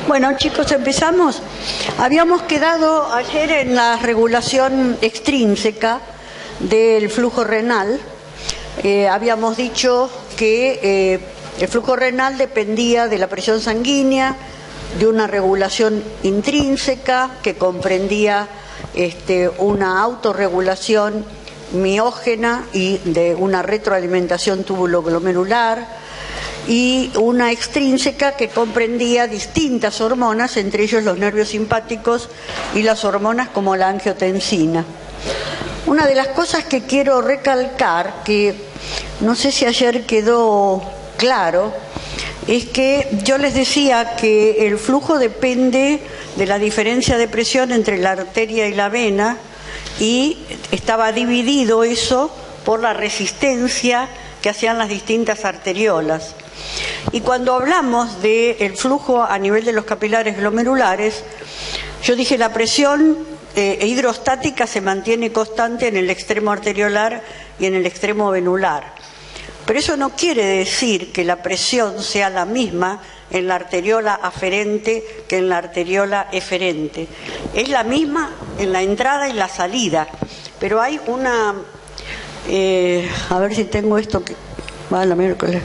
Bueno, chicos, empezamos. Habíamos quedado ayer en la regulación extrínseca del flujo renal. Habíamos dicho que el flujo renal dependía de la presión sanguínea, de una regulación intrínseca que comprendía una autorregulación miógena y de una retroalimentación túbulo-glomerular, y una extrínseca que comprendía distintas hormonas, entre ellos los nervios simpáticos y las hormonas como la angiotensina. Una de las cosas que quiero recalcar, que no sé si ayer quedó claro, es que yo les decía que el flujo depende de la diferencia de presión entre la arteria y la vena, y estaba dividido eso por la resistencia que hacían las distintas arteriolas. Y cuando hablamos del flujo a nivel de los capilares glomerulares, yo dije la presión hidrostática se mantiene constante en el extremo arteriolar y en el extremo venular. Pero eso no quiere decir que la presión sea la misma en la arteriola aferente que en la arteriola eferente. Es la misma en la entrada y la salida, pero hay una... a ver si tengo esto que... va la miércoles.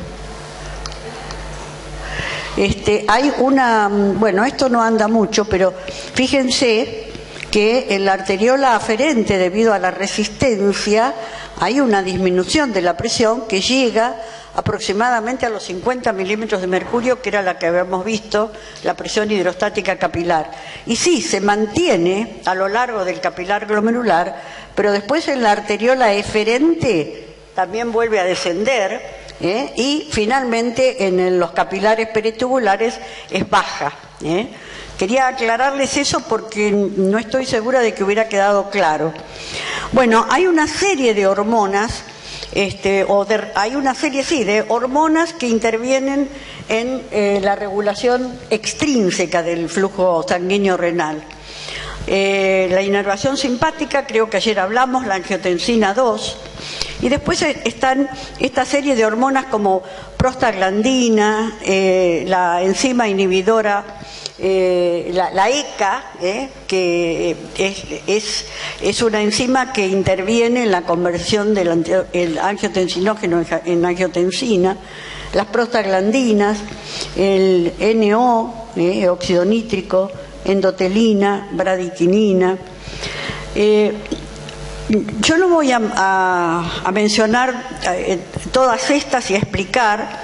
Hay una... bueno, esto no anda mucho, pero fíjense que en la arteriola aferente, debido a la resistencia, hay una disminución de la presión que llega aproximadamente a los 50 milímetros de mercurio, que era la que habíamos visto, la presión hidrostática capilar. Y sí, se mantiene a lo largo del capilar glomerular, pero después en la arteriola eferente también vuelve a descender, y finalmente en los capilares peritubulares es baja. Quería aclararles eso porque no estoy segura de que hubiera quedado claro. Bueno, hay una serie de hormonas, hay una serie, sí, de hormonas que intervienen en la regulación extrínseca del flujo sanguíneo renal. La inervación simpática, creo que ayer hablamos, la angiotensina 2, y después están esta serie de hormonas como prostaglandina, la enzima inhibidora, la ECA, que es una enzima que interviene en la conversión del angiotensinógeno en angiotensina, las prostaglandinas, el NO, óxido nítrico, endotelina, bradiquinina. Yo no voy a mencionar todas estas y a explicar,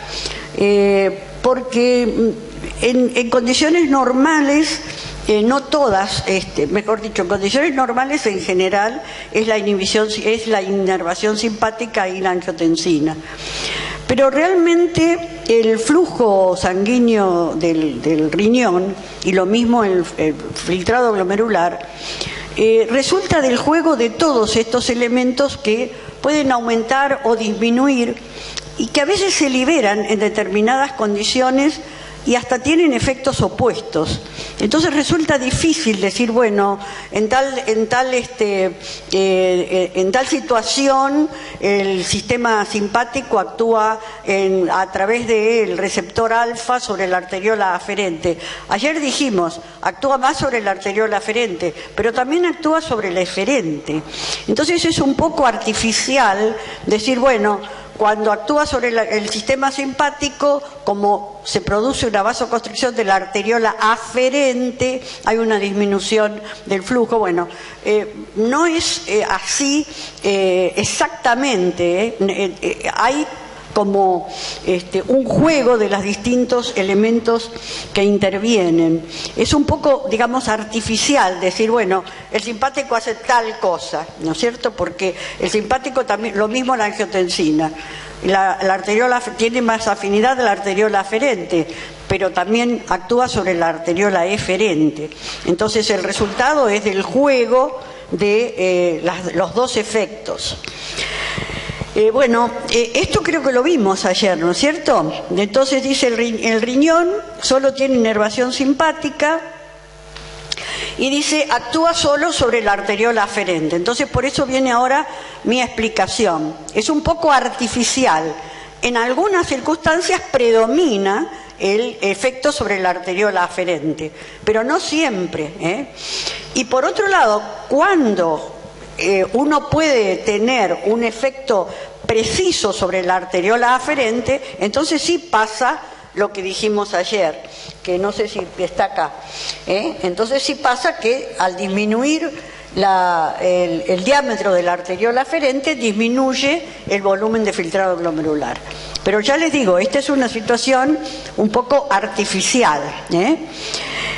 porque en condiciones normales, no todas, mejor dicho, en condiciones normales en general es la inervación simpática y la angiotensina. Pero realmente el flujo sanguíneo del riñón, y lo mismo el filtrado glomerular, resulta del juego de todos estos elementos que pueden aumentar o disminuir y que a veces se liberan en determinadas condiciones y hasta tienen efectos opuestos. Entonces resulta difícil decir, bueno, en tal situación el sistema simpático actúa a través del receptor alfa sobre la arteriola aferente. Ayer dijimos, actúa más sobre la arteriola aferente, pero también actúa sobre la eferente. Entonces es un poco artificial decir, bueno, cuando actúa sobre el sistema simpático, como se produce una vasoconstricción de la arteriola aferente, hay una disminución del flujo. Bueno, no es así exactamente. Hay como un juego de los distintos elementos que intervienen. Es un poco, digamos, artificial decir, bueno, el simpático hace tal cosa, ¿no es cierto? Porque el simpático también, lo mismo la angiotensina. La arteriola tiene más afinidad de la arteriola aferente, pero también actúa sobre la arteriola eferente. Entonces el resultado es del juego de los dos efectos. Bueno, esto creo que lo vimos ayer, ¿no es cierto? Entonces dice el riñón solo tiene inervación simpática y dice actúa solo sobre la arteriola aferente. Entonces por eso viene ahora mi explicación. Es un poco artificial. En algunas circunstancias predomina el efecto sobre la arteriola aferente, pero no siempre, ¿eh? Y por otro lado, cuando uno puede tener un efecto preciso sobre la arteriola aferente, entonces sí pasa lo que dijimos ayer, que no sé si está acá, entonces sí pasa que al disminuir el diámetro de la arteriola aferente disminuye el volumen de filtrado glomerular. Pero ya les digo, esta es una situación un poco artificial,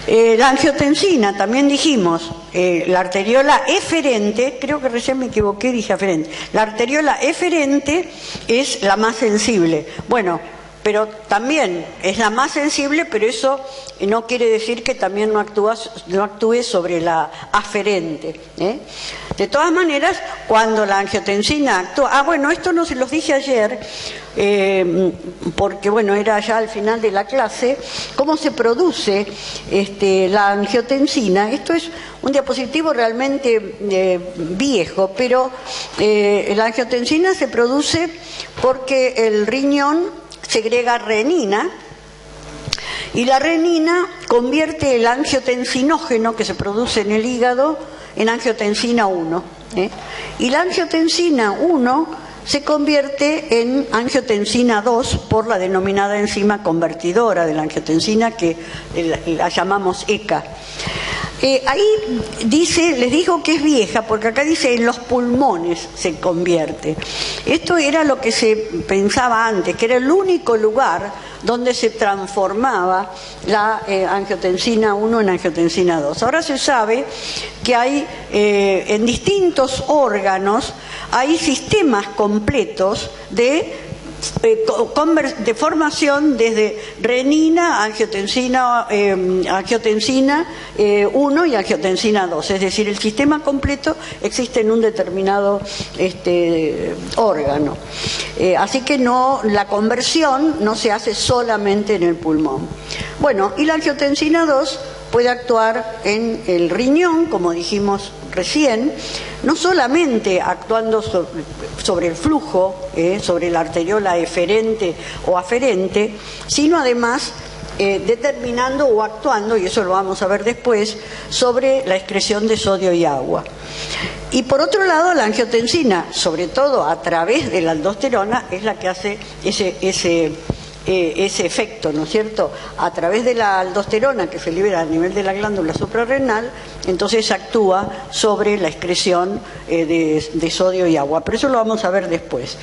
la angiotensina, también dijimos, la arteriola eferente, creo que recién me equivoqué, dije aferente, la arteriola eferente es la más sensible. Bueno, pero también es la más sensible, pero eso no quiere decir que también no actúe sobre la aferente, De todas maneras, cuando la angiotensina actúa... bueno, esto no se los dije ayer, porque bueno, era ya al final de la clase, cómo se produce la angiotensina. Esto es un diapositivo realmente viejo, pero la angiotensina se produce porque el riñón segrega renina, y la renina convierte el angiotensinógeno que se produce en el hígado en angiotensina 1. Y la angiotensina 1 se convierte en angiotensina 2 por la denominada enzima convertidora de la angiotensina, que la llamamos ECA. Ahí dice, les digo que es vieja, porque acá dice en los pulmones se convierte. Esto era lo que se pensaba antes, que era el único lugar donde se transformaba la angiotensina 1 en angiotensina 2. Ahora se sabe que hay en distintos órganos, hay sistemas completos de formación desde renina, angiotensina 1 y angiotensina 2, es decir, el sistema completo existe en un determinado órgano. Así que la conversión no se hace solamente en el pulmón. Bueno, y la angiotensina 2 puede actuar en el riñón, como dijimos recién, no solamente actuando sobre el flujo, sobre la arteriola eferente o aferente, sino además determinando o actuando, y eso lo vamos a ver después, sobre la excreción de sodio y agua. Y por otro lado, la angiotensina, sobre todo a través de la aldosterona, es la que hace ese efecto, ¿no es cierto? A través de la aldosterona que se libera a nivel de la glándula suprarrenal, entonces actúa sobre la excreción de sodio y agua, pero eso lo vamos a ver después.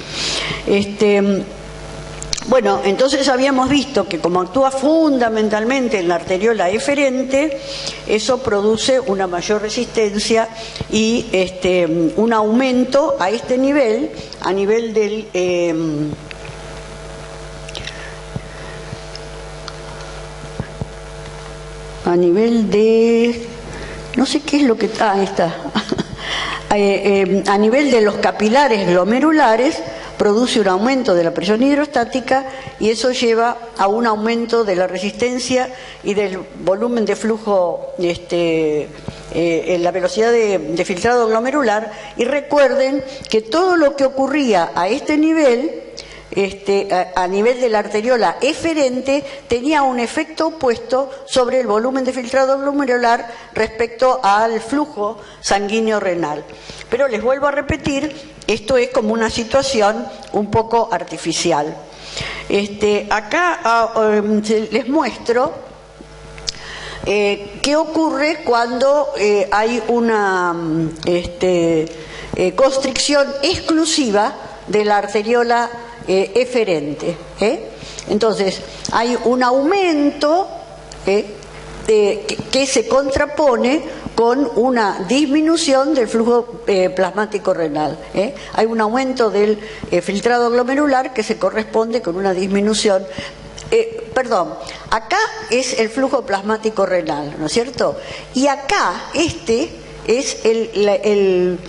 Bueno, entonces habíamos visto que como actúa fundamentalmente en la arteriola eferente, eso produce una mayor resistencia y un aumento a este nivel, a nivel del... a nivel de... no sé qué es lo que... ahí está. A nivel de los capilares glomerulares, produce un aumento de la presión hidrostática y eso lleva a un aumento de la resistencia y del volumen de flujo, en la velocidad de filtrado glomerular. Y recuerden que todo lo que ocurría a este nivel, a nivel de la arteriola eferente, tenía un efecto opuesto sobre el volumen de filtrado glomerular respecto al flujo sanguíneo renal. Pero les vuelvo a repetir, esto es como una situación un poco artificial. Acá les muestro qué ocurre cuando hay una constricción exclusiva de la arteriola eferente. Entonces, hay un aumento que se contrapone con una disminución del flujo plasmático renal. Hay un aumento del filtrado glomerular que se corresponde con una disminución. Acá es el flujo plasmático renal, ¿no es cierto? Y acá es el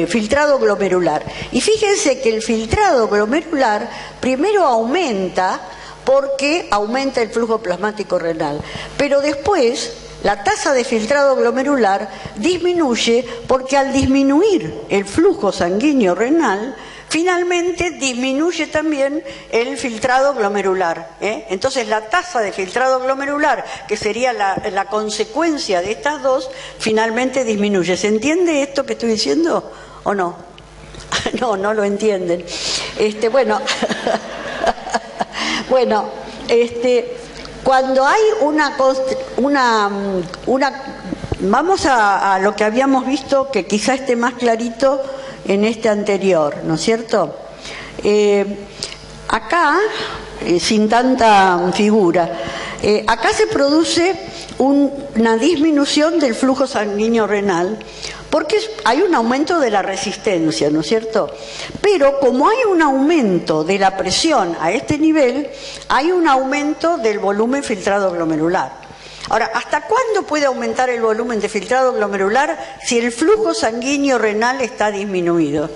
filtrado glomerular. Y fíjense que el filtrado glomerular primero aumenta porque aumenta el flujo plasmático renal, pero después la tasa de filtrado glomerular disminuye porque al disminuir el flujo sanguíneo renal, finalmente disminuye también el filtrado glomerular. Entonces la tasa de filtrado glomerular, que sería la consecuencia de estas dos, finalmente disminuye. ¿Se entiende esto que estoy diciendo o no? No, no lo entienden. Bueno, bueno, cuando hay vamos a lo que habíamos visto, que quizá esté más clarito en este anterior, ¿no es cierto? Acá, sin tanta figura, acá se produce una disminución del flujo sanguíneo renal, porque hay un aumento de la resistencia, ¿no es cierto? Pero como hay un aumento de la presión a este nivel, hay un aumento del volumen filtrado glomerular. Ahora, ¿hasta cuándo puede aumentar el volumen de filtrado glomerular si el flujo sanguíneo renal está disminuido?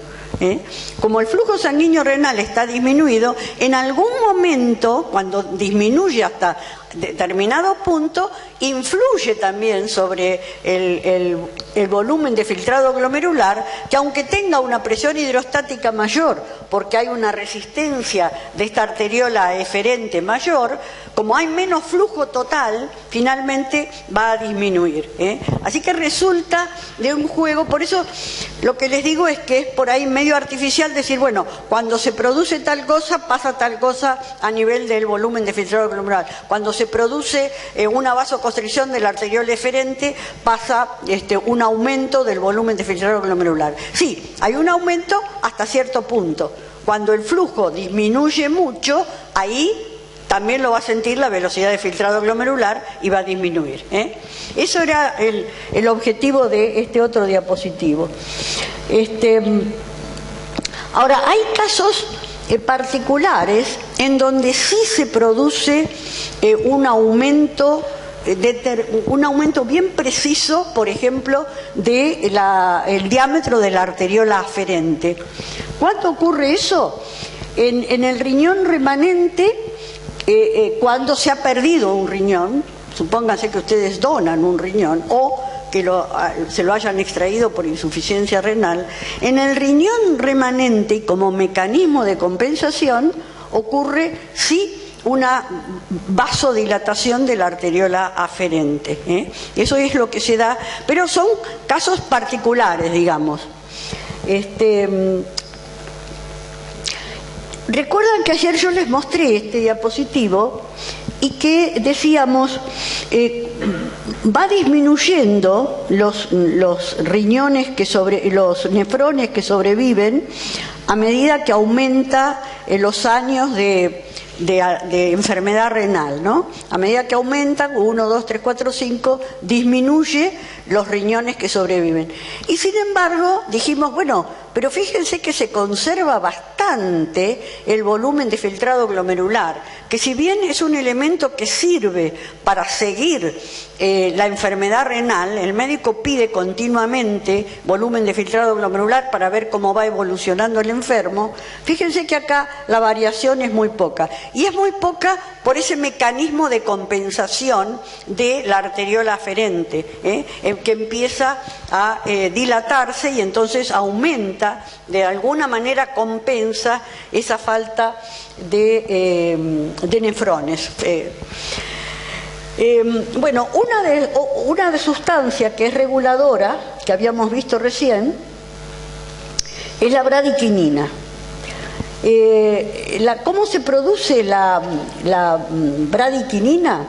Como el flujo sanguíneo renal está disminuido, en algún momento, cuando disminuye hasta determinado punto, influye también sobre el volumen de filtrado glomerular, que aunque tenga una presión hidrostática mayor, porque hay una resistencia de esta arteriola eferente mayor, como hay menos flujo total, finalmente va a disminuir. Así que resulta de un juego, por eso lo que les digo es que es por ahí medio artificial decir, bueno, cuando se produce tal cosa, pasa tal cosa a nivel del volumen de filtrado glomerular. Cuando se produce una vasoconstricción de la arteriola eferente, pasa un aumento del volumen de filtrado glomerular. Sí, hay un aumento hasta cierto punto. Cuando el flujo disminuye mucho, ahí también lo va a sentir la velocidad de filtrado glomerular y va a disminuir. Eso era el objetivo de este otro diapositivo. Ahora, hay casos particulares en donde sí se produce un aumento bien preciso, por ejemplo, del diámetro de la arteriola aferente. ¿Cuándo ocurre eso? En el riñón remanente, cuando se ha perdido un riñón, supónganse que ustedes donan un riñón o que se lo hayan extraído por insuficiencia renal, en el riñón remanente, y como mecanismo de compensación, ocurre sí una vasodilatación de la arteriola aferente. Eso es lo que se da, pero son casos particulares, digamos. Recuerdan que ayer yo les mostré este diapositivo y que decíamos, va disminuyendo los riñones los nefrones que sobreviven a medida que aumenta los años de enfermedad renal, ¿no? A medida que aumentan, 1, 2, 3, 4, 5, disminuye los riñones que sobreviven. Y sin embargo, dijimos, bueno, pero fíjense que se conserva bastante el volumen de filtrado glomerular, que si bien es un elemento que sirve para seguir la enfermedad renal, el médico pide continuamente volumen de filtrado glomerular para ver cómo va evolucionando el enfermo. Fíjense que acá la variación es muy poca, y es muy poca por ese mecanismo de compensación de la arteriola aferente, que empieza a dilatarse y entonces aumenta, de alguna manera compensa esa falta de nefrones. Bueno, una de sustancias que es reguladora, que habíamos visto recién, es la bradiquinina. ¿Cómo se produce la bradiquinina?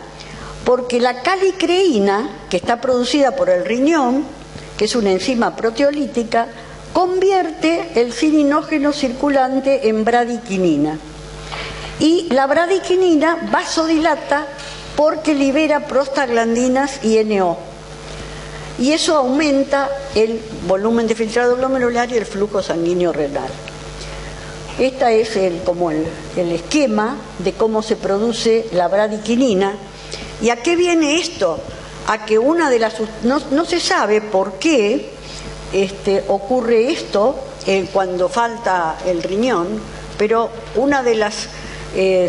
Porque la calicreína, que está producida por el riñón, que es una enzima proteolítica, convierte el cininógeno circulante en bradiquinina. Y la bradiquinina vasodilata porque libera prostaglandinas y NO. Y eso aumenta el volumen de filtrado glomerular y el flujo sanguíneo renal. Este es el esquema de cómo se produce la bradiquinina. ¿Y a qué viene esto? A que no se sabe por qué ocurre esto cuando falta el riñón, pero una de las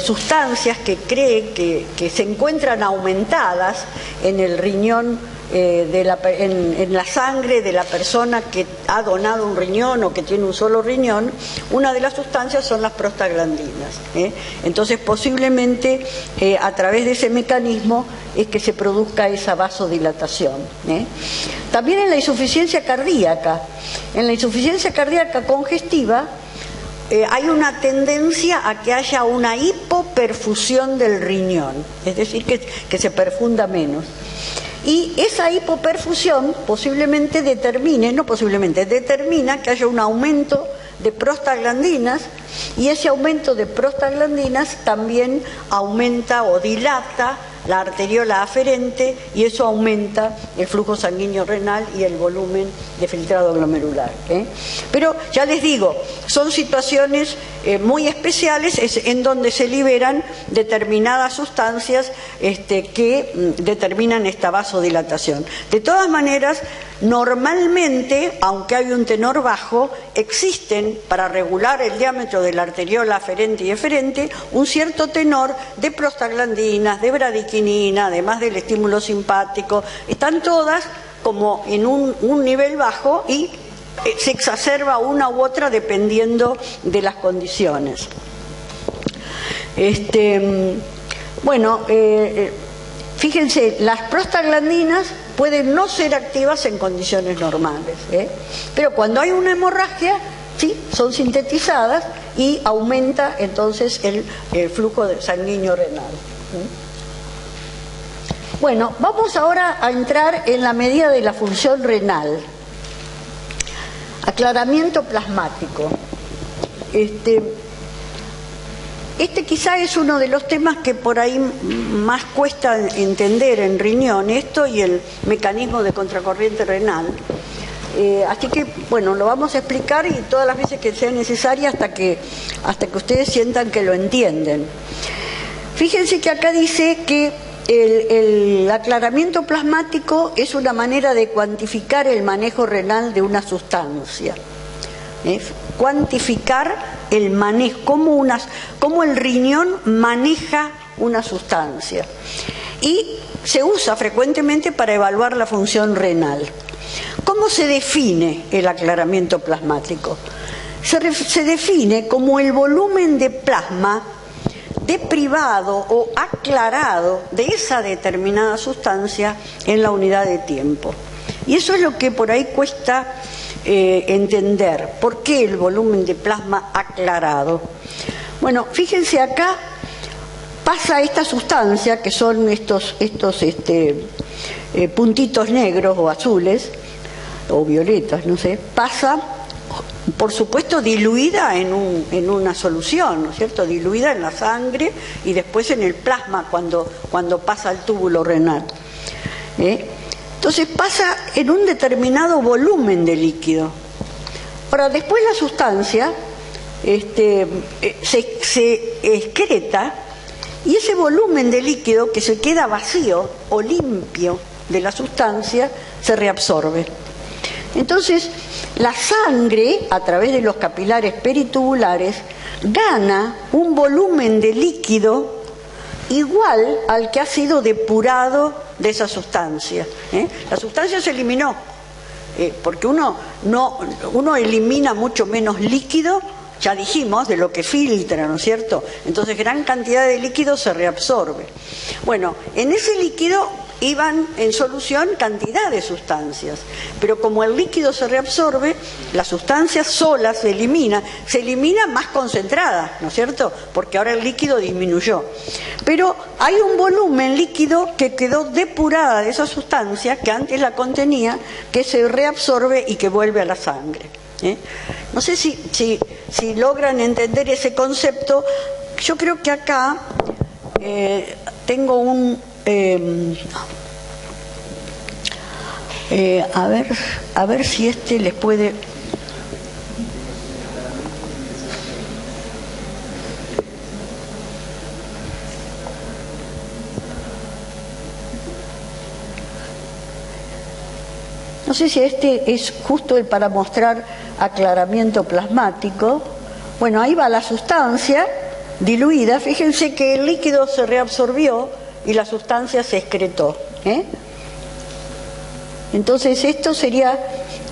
sustancias que cree que se encuentran aumentadas en el riñón en la sangre de la persona que ha donado un riñón o que tiene un solo riñón, una de las sustancias son las prostaglandinas. Entonces, posiblemente a través de ese mecanismo es que se produzca esa vasodilatación. También en la insuficiencia cardíaca congestiva, hay una tendencia a que haya una hipoperfusión del riñón, es decir, que se perfunda menos. Y esa hipoperfusión determina que haya un aumento de prostaglandinas, y ese aumento de prostaglandinas también aumenta o dilata la arteriola aferente, y eso aumenta el flujo sanguíneo renal y el volumen de filtrado glomerular. Pero ya les digo, son situaciones muy especiales en donde se liberan determinadas sustancias que determinan esta vasodilatación. De todas maneras, normalmente, aunque hay un tenor bajo, existen, para regular el diámetro de la arteriola aferente y eferente, un cierto tenor de prostaglandinas, de bradiquinina, además del estímulo simpático. Están todas como en un nivel bajo y se exacerba una u otra dependiendo de las condiciones. Fíjense, las prostaglandinas pueden no ser activas en condiciones normales, pero cuando hay una hemorragia, sí, son sintetizadas y aumenta entonces el flujo sanguíneo renal. Bueno, vamos ahora a entrar en la medida de la función renal. Aclaramiento plasmático. Este quizá es uno de los temas que por ahí más cuesta entender en riñón, esto y el mecanismo de contracorriente renal. Así que, bueno, lo vamos a explicar y todas las veces que sea necesaria hasta que ustedes sientan que lo entienden. Fíjense que acá dice que el aclaramiento plasmático es una manera de cuantificar el manejo renal de una sustancia. Cuantificar el manejo, cómo el riñón maneja una sustancia. Y se usa frecuentemente para evaluar la función renal. ¿Cómo se define el aclaramiento plasmático? Se define como el volumen de plasma deprivado o aclarado de esa determinada sustancia en la unidad de tiempo. Y eso es lo que por ahí cuesta entender. ¿Por qué el volumen de plasma aclarado? Bueno, fíjense acá, pasa esta sustancia, que son estos puntitos negros o azules, o violetas, no sé, pasa, por supuesto, diluida en una solución, ¿no es cierto? Diluida en la sangre y después en el plasma cuando pasa al túbulo renal. Entonces pasa en un determinado volumen de líquido. Ahora, después la sustancia se excreta, y ese volumen de líquido que se queda vacío o limpio de la sustancia se reabsorbe. Entonces, la sangre, a través de los capilares peritubulares, gana un volumen de líquido igual al que ha sido depurado de esa sustancia. La sustancia se eliminó, porque uno elimina mucho menos líquido, ya dijimos, de lo que filtra, ¿no es cierto? Entonces, gran cantidad de líquido se reabsorbe. Bueno, en ese líquido iban en solución cantidad de sustancias, pero como el líquido se reabsorbe, la sustancia sola se elimina más concentrada, ¿no es cierto? Porque ahora el líquido disminuyó. Pero hay un volumen líquido que quedó depurada de esa sustancia que antes la contenía, que se reabsorbe y que vuelve a la sangre. No sé si logran entender ese concepto. Yo creo que acá tengo un... a ver si les puede... No sé si es justo el para mostrar aclaramiento plasmático. Bueno, ahí va la sustancia diluida. Fíjense que el líquido se reabsorbió y la sustancia se excretó. Entonces esto sería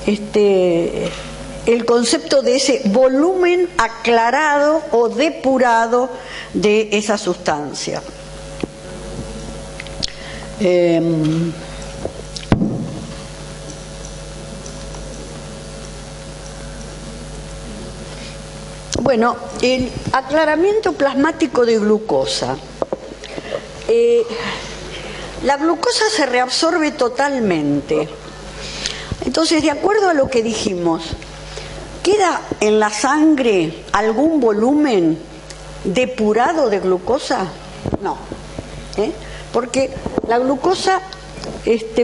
el concepto de ese volumen aclarado o depurado de esa sustancia. Bueno, el aclaramiento plasmático de glucosa. La glucosa se reabsorbe totalmente. Entonces, de acuerdo a lo que dijimos, ¿queda en la sangre algún volumen depurado de glucosa? No. Porque la glucosa,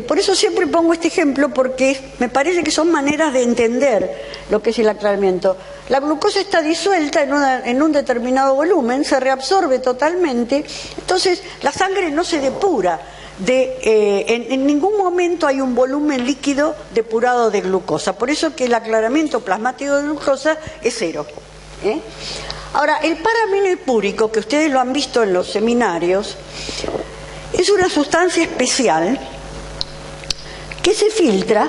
por eso siempre pongo este ejemplo, porque me parece que son maneras de entender lo que es el aclaramiento. La glucosa está disuelta en un determinado volumen, se reabsorbe totalmente, entonces la sangre no se depura. En ningún momento hay un volumen líquido depurado de glucosa, por eso que el aclaramiento plasmático de glucosa es cero. Ahora, el paraminopúrico, que ustedes lo han visto en los seminarios, es una sustancia especial que se filtra,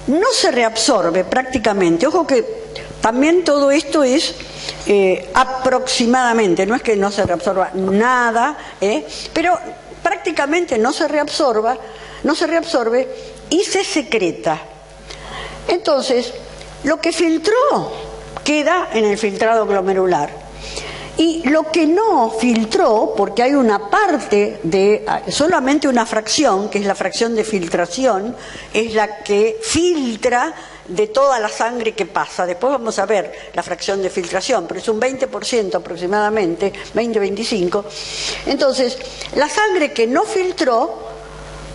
no se reabsorbe prácticamente. Ojo que también todo esto es aproximadamente, no es que no se reabsorba nada, pero prácticamente no se reabsorbe y se secreta. Entonces, lo que filtró queda en el filtrado glomerular. Y lo que no filtró, porque hay una parte solamente una fracción, que es la fracción de filtración, es la que filtra de toda la sangre que pasa. Después vamos a ver la fracción de filtración, pero es un 20% aproximadamente, 20-25%. Entonces, la sangre que no filtró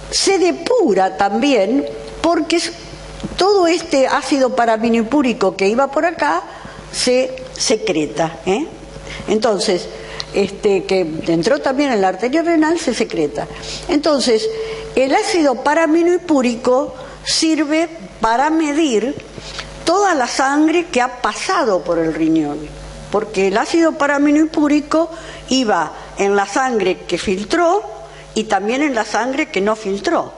se depura también, porque todo este ácido paraminopúrico que iba por acá se secreta, Entonces, que entró también en la arteria renal, se secreta. Entonces, el ácido paraminopúrico sirve para medir toda la sangre que ha pasado por el riñón, porque el ácido paraminopúrico iba en la sangre que filtró y también en la sangre que no filtró.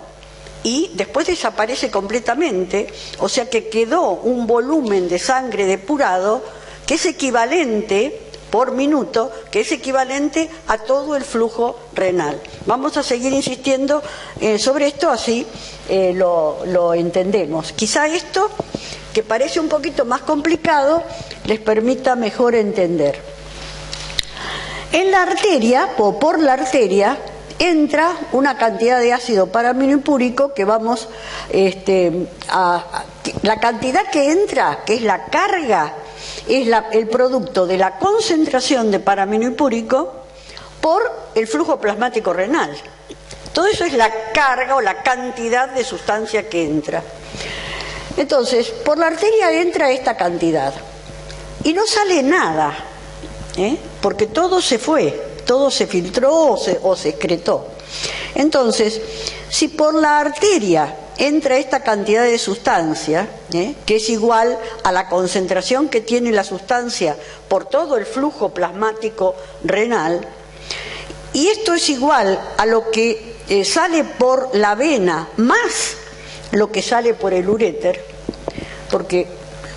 Y después desaparece completamente, o sea que quedó un volumen de sangre depurado que es equivalente por minuto, que es equivalente a todo el flujo renal. Vamos a seguir insistiendo sobre esto, así lo entendemos. Quizá esto, que parece un poquito más complicado, les permita mejor entender. En la arteria, o por la arteria, entra una cantidad de ácido paraminopúrico que vamos la cantidad que entra, que es la carga, es el producto de la concentración de paraminopúrico por el flujo plasmático renal. Todo eso es la carga o la cantidad de sustancia que entra. Entonces, por la arteria entra esta cantidad y no sale nada, porque todo se fue, todo se filtró o se excretó. Entonces, si por la arteria entra esta cantidad de sustancia, que es igual a la concentración que tiene la sustancia por todo el flujo plasmático renal, y esto es igual a lo que sale por la vena más lo que sale por el uréter, porque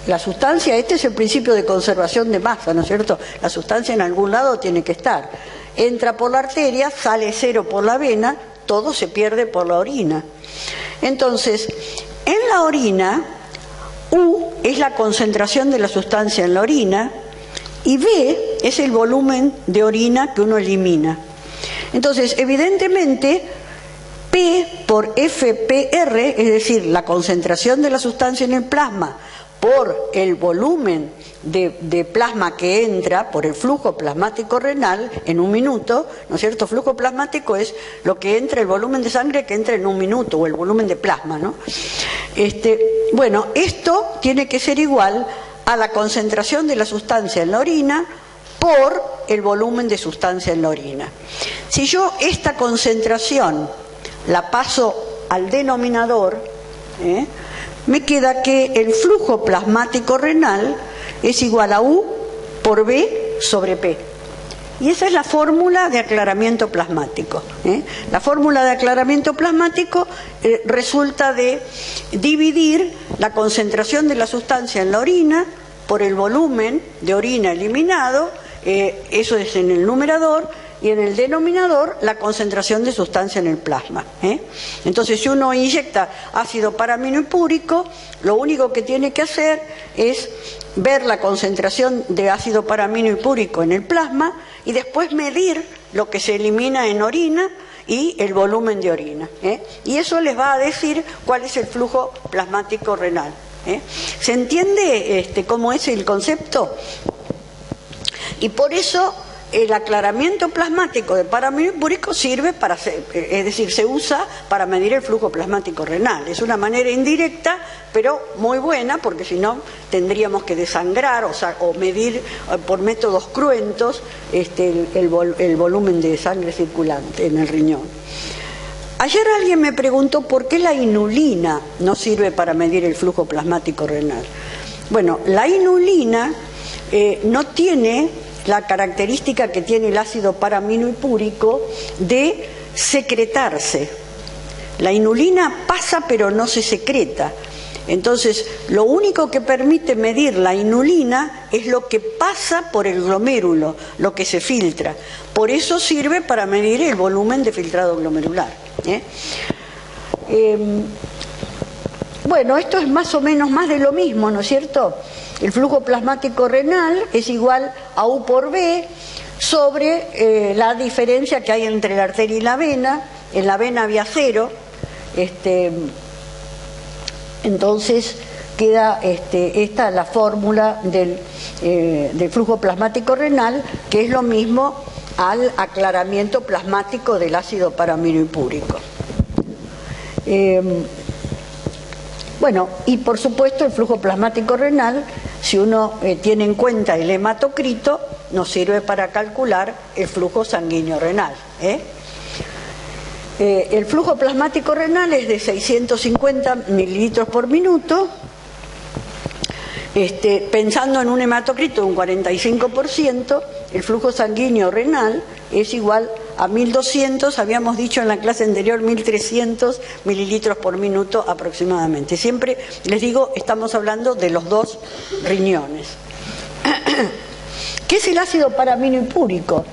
la sustancia, este es el principio de conservación de masa, ¿no es cierto? La sustancia en algún lado tiene que estar. Entra por la arteria, sale cero por la vena, todo se pierde por la orina. Entonces, en la orina, U es la concentración de la sustancia en la orina y B es el volumen de orina que uno elimina. Entonces, evidentemente, P por FPR, es decir, la concentración de la sustancia en el plasma por el volumen de plasma que entra, por el flujo plasmático renal en un minuto, ¿no es cierto? Flujo plasmático es lo que entra, el volumen de sangre que entra en un minuto, o el volumen de plasma, ¿no? Bueno, esto tiene que ser igual a la concentración de la sustancia en la orina por el volumen de sustancia en la orina. Si yo esta concentración la paso al denominador, me queda que el flujo plasmático renal es igual a U por B sobre P. Y esa es la fórmula de aclaramiento plasmático. La fórmula de aclaramiento plasmático resulta de dividir la concentración de la sustancia en la orina por el volumen de orina eliminado, eso es en el numerador, y en el denominador la concentración de sustancia en el plasma. Entonces, si uno inyecta ácido paraminopúrico, lo único que tiene que hacer es ver la concentración de ácido paraminopúrico en el plasma y después medir lo que se elimina en orina y el volumen de orina. Y eso les va a decir cuál es el flujo plasmático renal. ¿Se entiende cómo es el concepto? Y por eso el aclaramiento plasmático de paraminopúrico sirve para, es decir, se usa para medir el flujo plasmático renal. Es una manera indirecta, pero muy buena, porque si no tendríamos que desangrar o medir por métodos cruentos el volumen de sangre circulante en el riñón. Ayer alguien me preguntó por qué la inulina no sirve para medir el flujo plasmático renal. Bueno, la inulina no tiene la característica que tiene el ácido paraminopúrico de secretarse. La inulina pasa pero no se secreta. Entonces, lo único que permite medir la inulina es lo que pasa por el glomérulo, lo que se filtra. Por eso sirve para medir el volumen de filtrado glomerular. Bueno, esto es más o menos más de lo mismo, ¿no es cierto? El flujo plasmático renal es igual a U por B sobre la diferencia que hay entre la arteria y la vena. En la vena había 0, entonces queda esta la fórmula del flujo plasmático renal, que es lo mismo al aclaramiento plasmático del ácido paraminopúrico. Bueno, y por supuesto el flujo plasmático renal, si uno tiene en cuenta el hematocrito, nos sirve para calcular el flujo sanguíneo renal. El flujo plasmático renal es de 650 mililitros por minuto, pensando en un hematocrito de un 45%, el flujo sanguíneo renal es igual a 1200, habíamos dicho en la clase anterior 1300 mililitros por minuto aproximadamente. Siempre les digo, estamos hablando de los dos riñones. ¿Qué es el ácido paraminopúrico?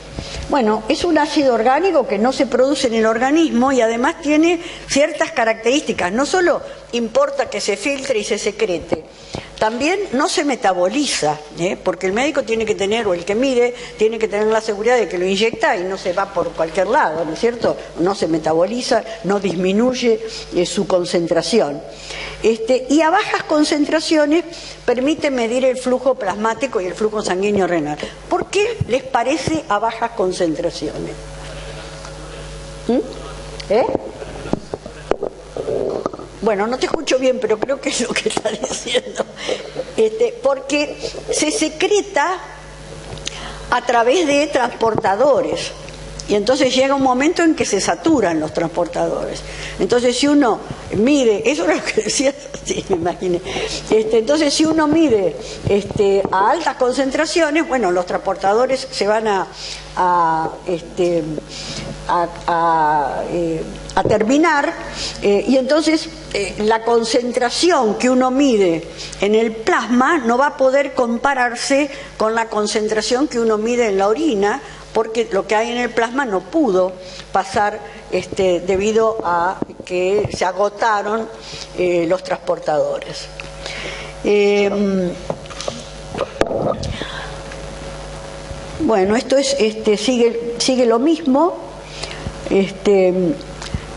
Bueno, es un ácido orgánico que no se produce en el organismo y además tiene ciertas características. No solo importa que se filtre y se secrete, también no se metaboliza, porque el médico tiene que tener, o el que mide, tiene que tener la seguridad de que lo inyecta y no se va por cualquier lado, ¿no es cierto? No se metaboliza, no disminuye su concentración. Y a bajas concentraciones permite medir el flujo plasmático y el flujo sanguíneo renal. ¿Por qué les parece a bajas concentraciones? Bueno, no te escucho bien, pero creo que es lo que está diciendo. Porque se secreta a través de transportadores. Y entonces llega un momento en que se saturan los transportadores. Entonces, si uno mide, eso es lo que decías, sí, me imaginé. Entonces, si uno mide a altas concentraciones, bueno, los transportadores se van a terminar, y entonces la concentración que uno mide en el plasma no va a poder compararse con la concentración que uno mide en la orina, porque lo que hay en el plasma no pudo pasar debido a que se agotaron los transportadores. Bueno, esto es sigue lo mismo.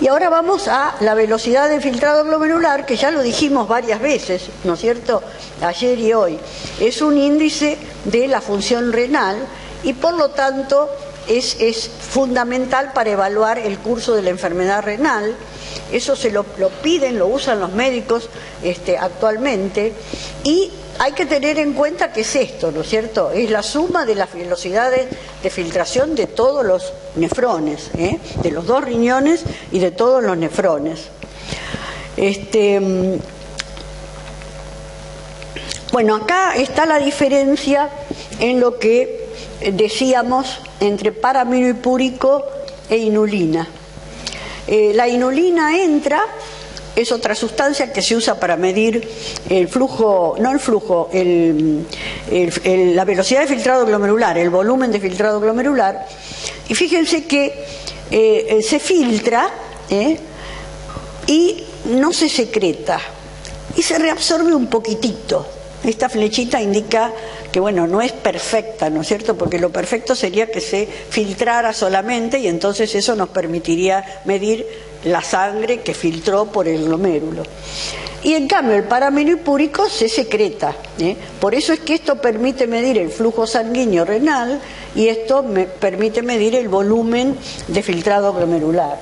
Y ahora vamos a la velocidad de filtrado glomerular, que ya lo dijimos varias veces, ¿no es cierto?, ayer y hoy. Es un índice de la función renal y por lo tanto es fundamental para evaluar el curso de la enfermedad renal. Eso se lo piden, lo usan los médicos actualmente, y hay que tener en cuenta que es esto, ¿no es cierto? Es la suma de las velocidades de filtración de todos los nefrones, de los dos riñones y de todos los nefrones. Bueno, acá está la diferencia en lo que decíamos, entre paraminopúrico e inulina. La inulina entra, es otra sustancia que se usa para medir el flujo, no el flujo, la velocidad de filtrado glomerular, el volumen de filtrado glomerular, y fíjense que se filtra y no se secreta, y se reabsorbe un poquitito. Esta flechita indica que, bueno, no es perfecta, ¿no es cierto? Porque lo perfecto sería que se filtrara solamente y entonces eso nos permitiría medir la sangre que filtró por el glomérulo. Y en cambio el paraminopúrico se secreta, Por eso es que esto permite medir el flujo sanguíneo renal y esto permite medir el volumen de filtrado glomerular.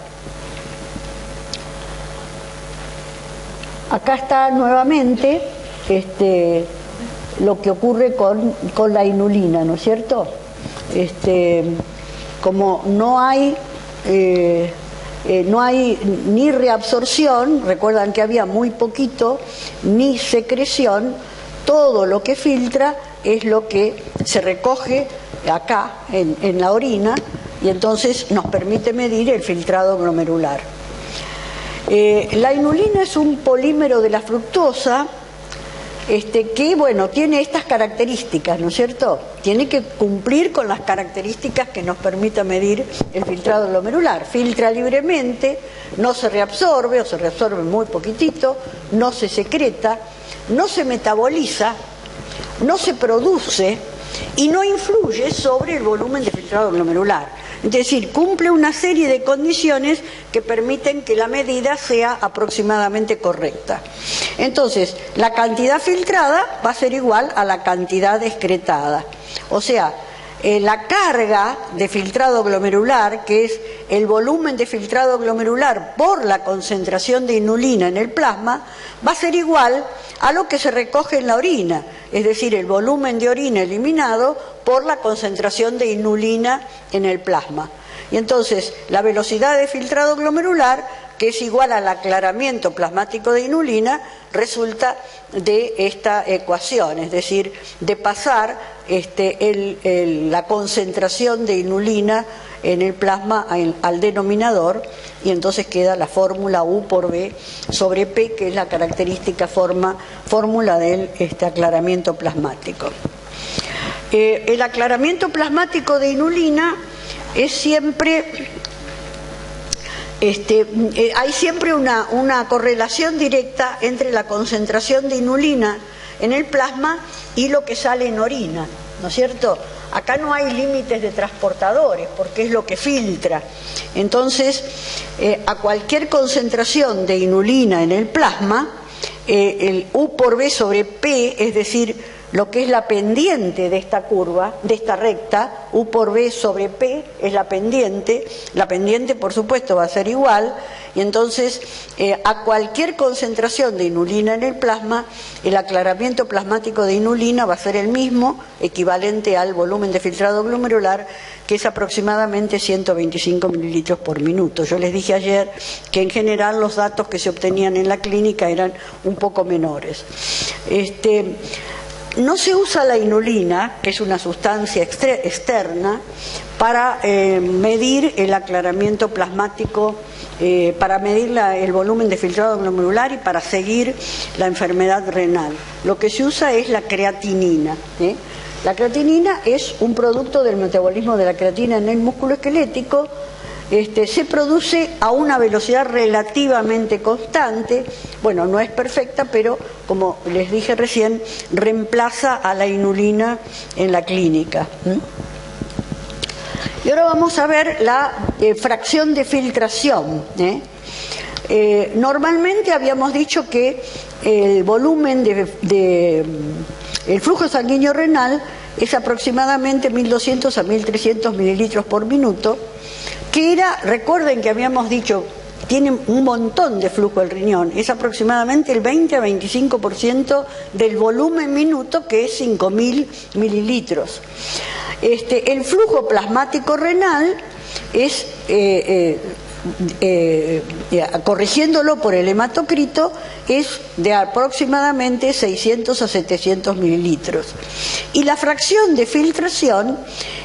Acá está nuevamente lo que ocurre con la inulina, ¿no es cierto? Como no hay ni reabsorción, recuerdan que había muy poquito, ni secreción, todo lo que filtra es lo que se recoge acá en la orina y entonces nos permite medir el filtrado glomerular. La inulina es un polímero de la fructosa que, bueno, tiene estas características, ¿no es cierto? Tiene que cumplir con las características que nos permita medir el filtrado glomerular. Filtra libremente, no se reabsorbe o se reabsorbe muy poquitito, no se secreta, no se metaboliza, no se produce y no influye sobre el volumen de filtrado glomerular. Es decir, cumple una serie de condiciones que permiten que la medida sea aproximadamente correcta. Entonces, la cantidad filtrada va a ser igual a la cantidad excretada. O sea, la carga de filtrado glomerular, que es el volumen de filtrado glomerular por la concentración de inulina en el plasma, va a ser igual a lo que se recoge en la orina, es decir, el volumen de orina eliminado por la concentración de inulina en el plasma. Y entonces la velocidad de filtrado glomerular, que es igual al aclaramiento plasmático de inulina, resulta de esta ecuación, es decir, de pasar la concentración de inulina en el plasma al denominador, y entonces queda la fórmula U por B sobre P, que es la característica fórmula del aclaramiento plasmático. El aclaramiento plasmático de inulina es siempre, hay siempre una correlación directa entre la concentración de inulina en el plasma y lo que sale en orina, ¿no es cierto? Acá no hay límites de transportadores porque es lo que filtra. Entonces, a cualquier concentración de inulina en el plasma, el U por B sobre P, es decir, lo que es la pendiente de esta curva, de esta recta, U por B sobre P es la pendiente por supuesto va a ser igual, y entonces a cualquier concentración de inulina en el plasma, el aclaramiento plasmático de inulina va a ser el mismo, equivalente al volumen de filtrado glomerular, que es aproximadamente 125 mililitros por minuto. Yo les dije ayer que en general los datos que se obtenían en la clínica eran un poco menores. No se usa la inulina, que es una sustancia externa, para medir el aclaramiento plasmático, para medir el volumen de filtrado glomerular y para seguir la enfermedad renal. Lo que se usa es la creatinina. La creatinina es un producto del metabolismo de la creatina en el músculo esquelético. Se produce a una velocidad relativamente constante, bueno, no es perfecta, pero como les dije recién, reemplaza a la inulina en la clínica. Y ahora vamos a ver la fracción de filtración. Normalmente habíamos dicho que el volumen el flujo sanguíneo renal es aproximadamente 1.200 a 1.300 mililitros por minuto, que era, recuerden que habíamos dicho, tiene un montón de flujo el riñón, es aproximadamente el 20 a 25% del volumen minuto, que es 5.000 mililitros. El flujo plasmático renal es corrigiéndolo por el hematocrito, es de aproximadamente 600 a 700 mililitros. Y la fracción de filtración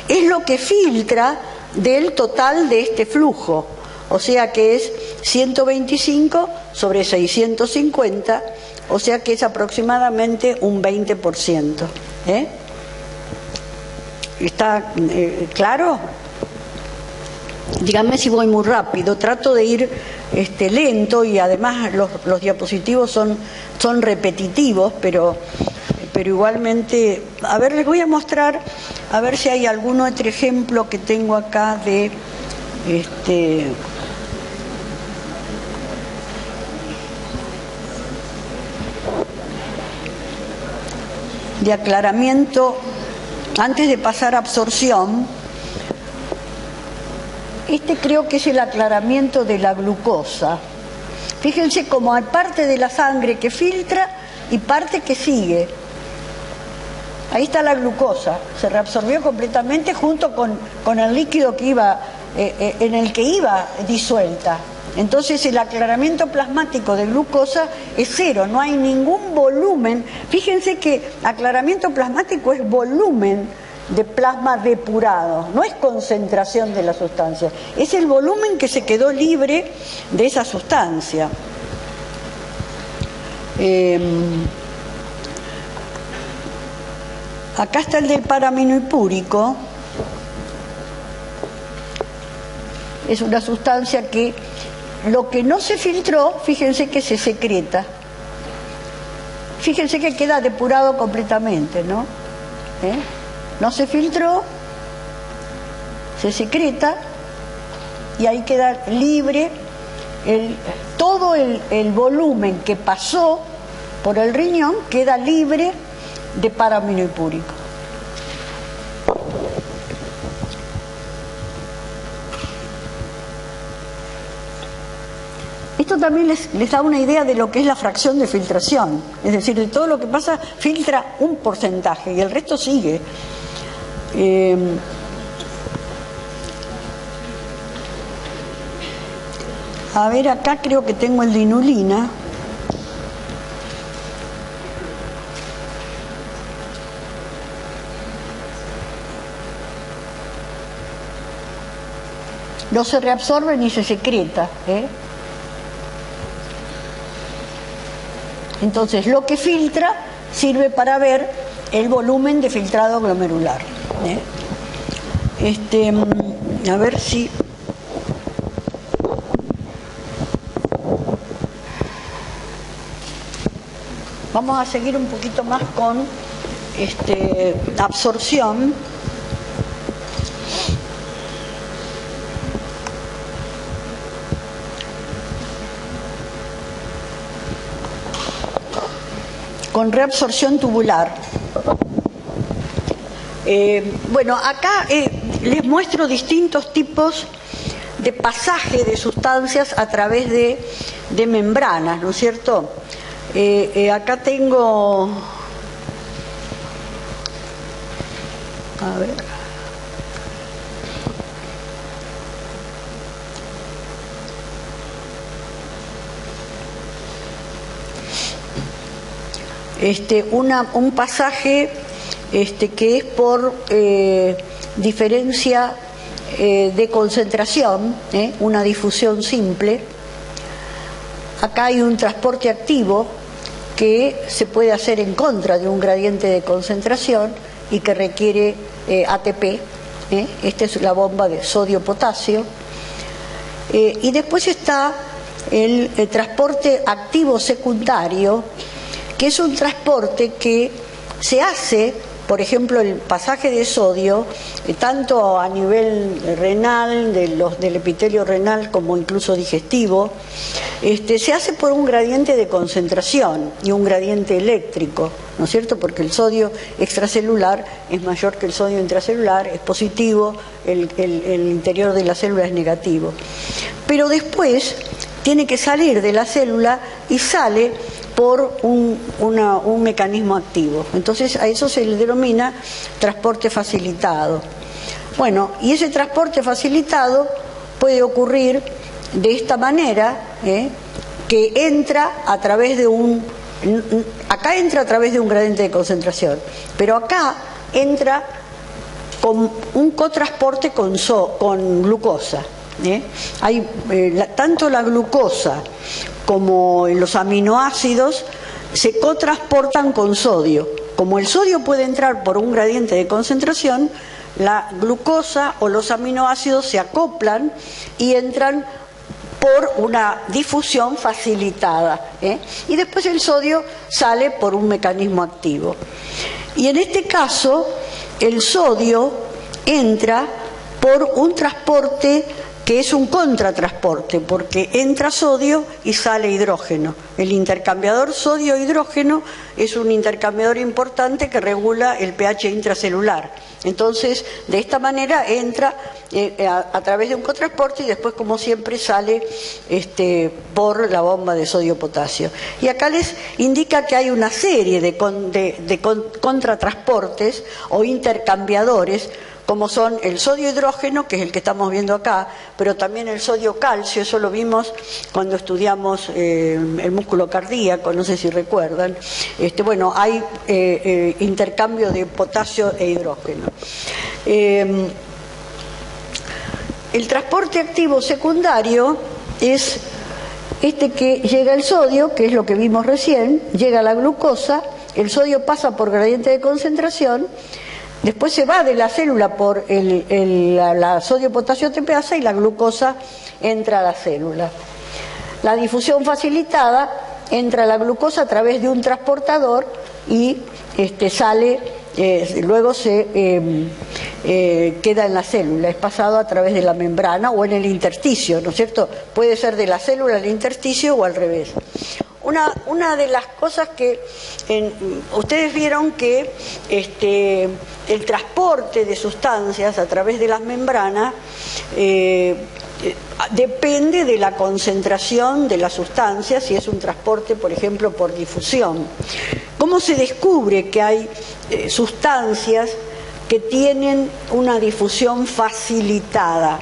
es lo que filtra del total de este flujo, o sea que es 125 sobre 650, o sea que es aproximadamente un 20%. ¿Está claro? Díganme si voy muy rápido, trato de ir lento, y además los diapositivos son repetitivos, pero igualmente, a ver, les voy a mostrar, a ver si hay algún otro ejemplo que tengo acá de de aclaramiento antes de pasar a absorción. Creo que es el aclaramiento de la glucosa. Fíjense cómo hay parte de la sangre que filtra y parte que sigue. Ahí está la glucosa, se reabsorbió completamente junto con el líquido que en el que iba disuelta. Entonces el aclaramiento plasmático de glucosa es cero, no hay ningún volumen. Fíjense que aclaramiento plasmático es volumen de plasma depurado, no es concentración de la sustancia, es el volumen que se quedó libre de esa sustancia. Acá está el del paraminoipúrico. Es una sustancia que lo que no se filtró, fíjense que se secreta. Fíjense que queda depurado completamente, ¿no? No se filtró, se secreta y ahí queda libre todo el volumen que pasó por el riñón, queda libre de paraminoipúrico. Esto también les da una idea de lo que es la fracción de filtración, es decir, de todo lo que pasa, filtra un porcentaje y el resto sigue. A ver, acá creo que tengo el de inulina. No se reabsorbe ni se secreta, Entonces, lo que filtra sirve para ver el volumen de filtrado glomerular. A ver si... Vamos a seguir un poquito más con absorción. Con reabsorción tubular. Bueno, acá les muestro distintos tipos de pasaje de sustancias a través de membranas, ¿no es cierto? Acá tengo... A ver... un pasaje que es por diferencia de concentración, una difusión simple. Acá hay un transporte activo que se puede hacer en contra de un gradiente de concentración y que requiere ATP. Esta es la bomba de sodio-potasio. Y después está el transporte activo secundario, que es un transporte que se hace, por ejemplo, el pasaje de sodio, tanto a nivel renal, del epitelio renal, como incluso digestivo, se hace por un gradiente de concentración y un gradiente eléctrico, ¿no es cierto? Porque el sodio extracelular es mayor que el sodio intracelular, es positivo, el interior de la célula es negativo. Pero después tiene que salir de la célula y sale por un mecanismo activo. Entonces a eso se le denomina transporte facilitado. Bueno, y ese transporte facilitado puede ocurrir de esta manera, que entra a través de acá entra a través de un gradiente de concentración, pero acá entra con un cotransporte con glucosa. Hay, tanto la glucosa como los aminoácidos se cotransportan con sodio. Como el sodio puede entrar por un gradiente de concentración, la glucosa o los aminoácidos se acoplan y entran por una difusión facilitada, y después el sodio sale por un mecanismo activo. Y en este caso, el sodio entra por un transporte que es un contratransporte, porque entra sodio y sale hidrógeno. El intercambiador sodio-hidrógeno es un intercambiador importante que regula el pH intracelular. Entonces, de esta manera entra a través de un cotransporte y después, como siempre, sale por la bomba de sodio-potasio. Y acá les indica que hay una serie de contratransportes o intercambiadores, como son el sodio-hidrógeno, que es el que estamos viendo acá, pero también el sodio-calcio. Eso lo vimos cuando estudiamos el músculo cardíaco, no sé si recuerdan. Bueno, hay intercambio de potasio e hidrógeno. El transporte activo secundario es que llega el sodio, que es lo que vimos recién, llega la glucosa, el sodio pasa por gradiente de concentración, después se va de la célula por la sodio-potasio TPasa y la glucosa entra a la célula. La difusión facilitada, entra la glucosa a través de un transportador y sale, luego se queda en la célula, es pasado a través de la membrana o en el intersticio, ¿no es cierto? Puede ser de la célula al intersticio o al revés. Una de las cosas que ustedes vieron que el transporte de sustancias a través de las membranas depende de la concentración de las sustancias, si es un transporte, por ejemplo, por difusión. ¿Cómo se descubre que hay sustancias que tienen una difusión facilitada?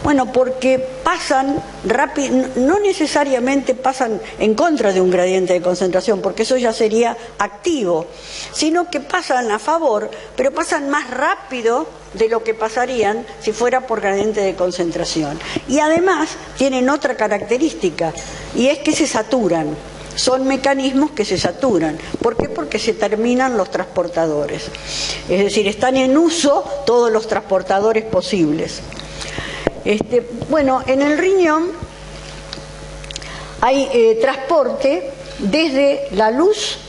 Bueno, porque pasan rápido, no necesariamente pasan en contra de un gradiente de concentración, porque eso ya sería activo, sino que pasan a favor, pero pasan más rápido de lo que pasarían si fuera por gradiente de concentración. Y además tienen otra característica, y es que se saturan. Son mecanismos que se saturan. ¿Por qué? Porque se terminan los transportadores. Es decir, están en uso todos los transportadores posibles. Bueno, en el riñón hay transporte desde la luz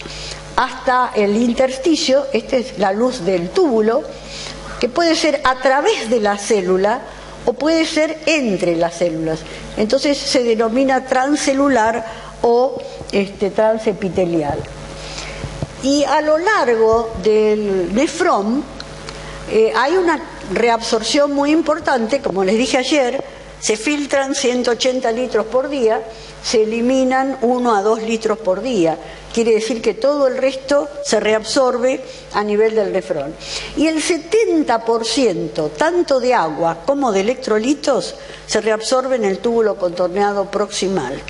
hasta el intersticio. Esta es la luz del túbulo, que puede ser a través de la célula o puede ser entre las células. Entonces se denomina transcelular o transepitelial. Y a lo largo del nefrón hay una reabsorción muy importante. Como les dije ayer, se filtran 180 litros por día, se eliminan 1 a 2 litros por día. Quiere decir que todo el resto se reabsorbe a nivel del nefrón. Y el 70%, tanto de agua como de electrolitos, se reabsorbe en el túbulo contorneado proximal.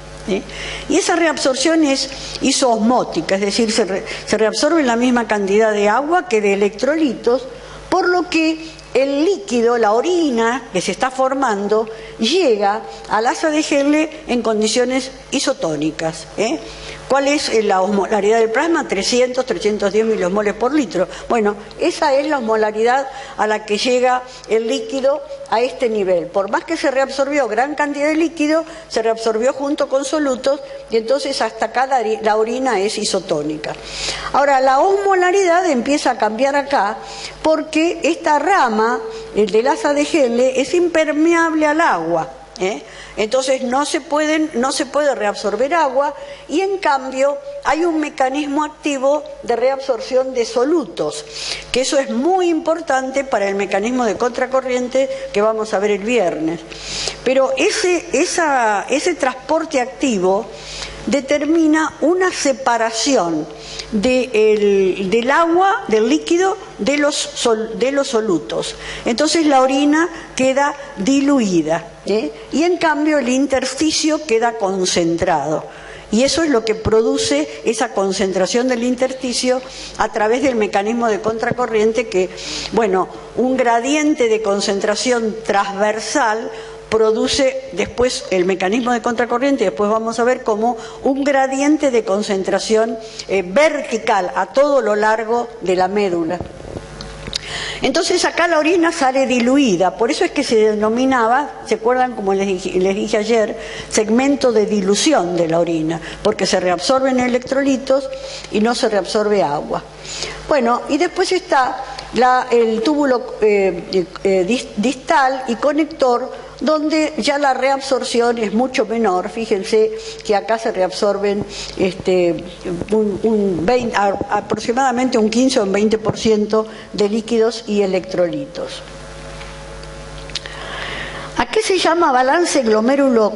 Y esa reabsorción es isoosmótica, es decir, se reabsorbe la misma cantidad de agua que de electrolitos, por lo que el líquido, la orina que se está formando, llega al asa de Henle en condiciones isotónicas. ¿Cuál es la osmolaridad del plasma? 300, 310 milimoles por litro. Bueno, esa es la osmolaridad a la que llega el líquido a este nivel. Por más que se reabsorbió gran cantidad de líquido, se reabsorbió junto con solutos y entonces hasta acá la orina es isotónica. Ahora, la osmolaridad empieza a cambiar acá porque esta rama, el del asa de Henle, es impermeable al agua. Entonces no se puede reabsorber agua y en cambio hay un mecanismo activo de reabsorción de solutos, que eso es muy importante para el mecanismo de contracorriente que vamos a ver el viernes. Pero ese transporte activo determina una separación del agua, del líquido, de los solutos. Entonces la orina queda diluida, y en cambio el intersticio queda concentrado. Y eso es lo que produce esa concentración del intersticio a través del mecanismo de contracorriente que, bueno, un gradiente de concentración transversal produce después el mecanismo de contracorriente, y después vamos a ver cómo un gradiente de concentración vertical a todo lo largo de la médula. Entonces acá la orina sale diluida, por eso es que se denominaba, ¿se acuerdan como les dije ayer? Segmento de dilución de la orina, porque se reabsorben electrolitos y no se reabsorbe agua. Bueno, y después está el túbulo distal y conector, donde ya la reabsorción es mucho menor. Fíjense que acá se reabsorben aproximadamente un 15 o un 20% de líquidos y electrolitos. ¿A qué se llama balance glomérulo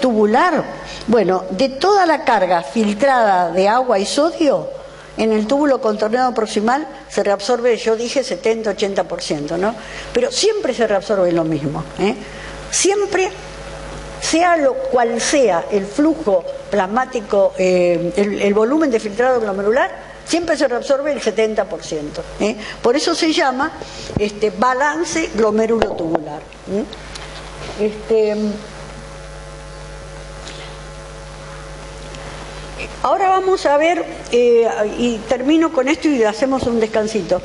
tubular? Bueno, de toda la carga filtrada de agua y sodio, en el túbulo contorneado proximal se reabsorbe, yo dije 70-80%, ¿no? Pero siempre se reabsorbe lo mismo, Siempre, sea lo cual sea el flujo plasmático, el volumen de filtrado glomerular, siempre se reabsorbe el 70%. Por eso se llama balance glomérulo tubular. Ahora vamos a ver, y termino con esto y hacemos un descansito.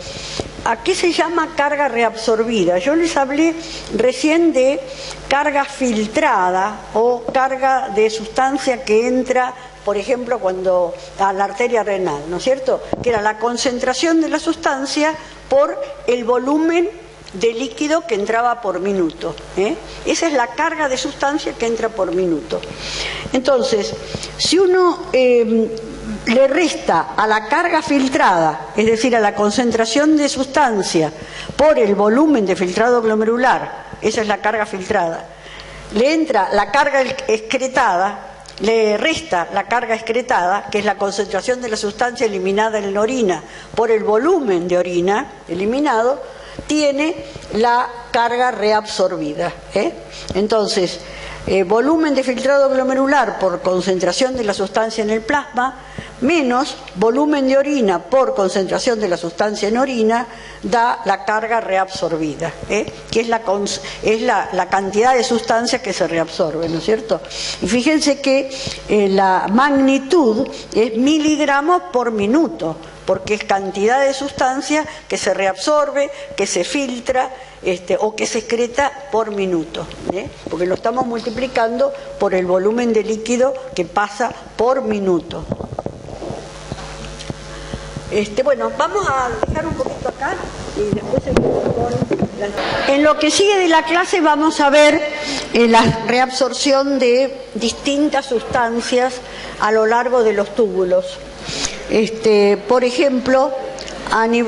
¿A qué se llama carga reabsorbida? Yo les hablé recién de carga filtrada o carga de sustancia que entra, por ejemplo, cuando a la arteria renal, ¿no es cierto? Que era la concentración de la sustancia por el volumen de líquido que entraba por minuto. Esa es la carga de sustancia que entra por minuto. Entonces, si uno le resta a la carga filtrada, es decir, a la concentración de sustancia por el volumen de filtrado glomerular, esa es la carga filtrada, le entra la carga excretada, le resta la carga excretada, que es la concentración de la sustancia eliminada en la orina por el volumen de orina eliminado, tiene la carga reabsorbida. Entonces, volumen de filtrado glomerular por concentración de la sustancia en el plasma menos volumen de orina por concentración de la sustancia en orina da la carga reabsorbida, que es la cantidad de sustancia que se reabsorbe, ¿no es cierto? Y fíjense que la magnitud es miligramos por minuto, porque es cantidad de sustancia que se reabsorbe, que se filtra o que se excreta por minuto, porque lo estamos multiplicando por el volumen de líquido que pasa por minuto. Bueno, vamos a dejar un poquito acá y después seguimos con En lo que sigue de la clase vamos a ver la reabsorción de distintas sustancias a lo largo de los túbulos. Por ejemplo,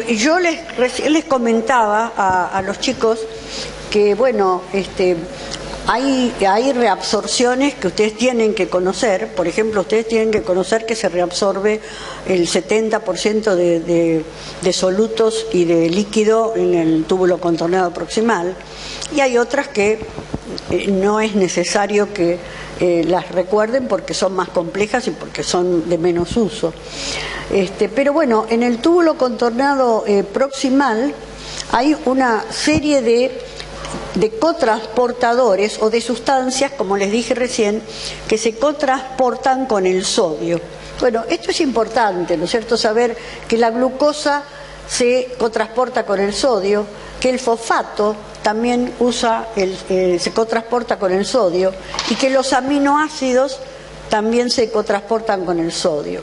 yo les comentaba a los chicos que, bueno, hay reabsorciones que ustedes tienen que conocer. Por ejemplo, ustedes tienen que conocer que se reabsorbe el 70% de solutos y de líquido en el túbulo contorneado proximal, y hay otras que no es necesario que las recuerden porque son más complejas y porque son de menos uso. Pero bueno, en el túbulo contorneado proximal hay una serie de cotransportadores o de sustancias, como les dije recién, que se cotransportan con el sodio. Bueno, esto es importante, ¿no es cierto?, saber que la glucosa se cotransporta con el sodio, que el fosfato también se cotransporta con el sodio, y que los aminoácidos también se cotransportan con el sodio.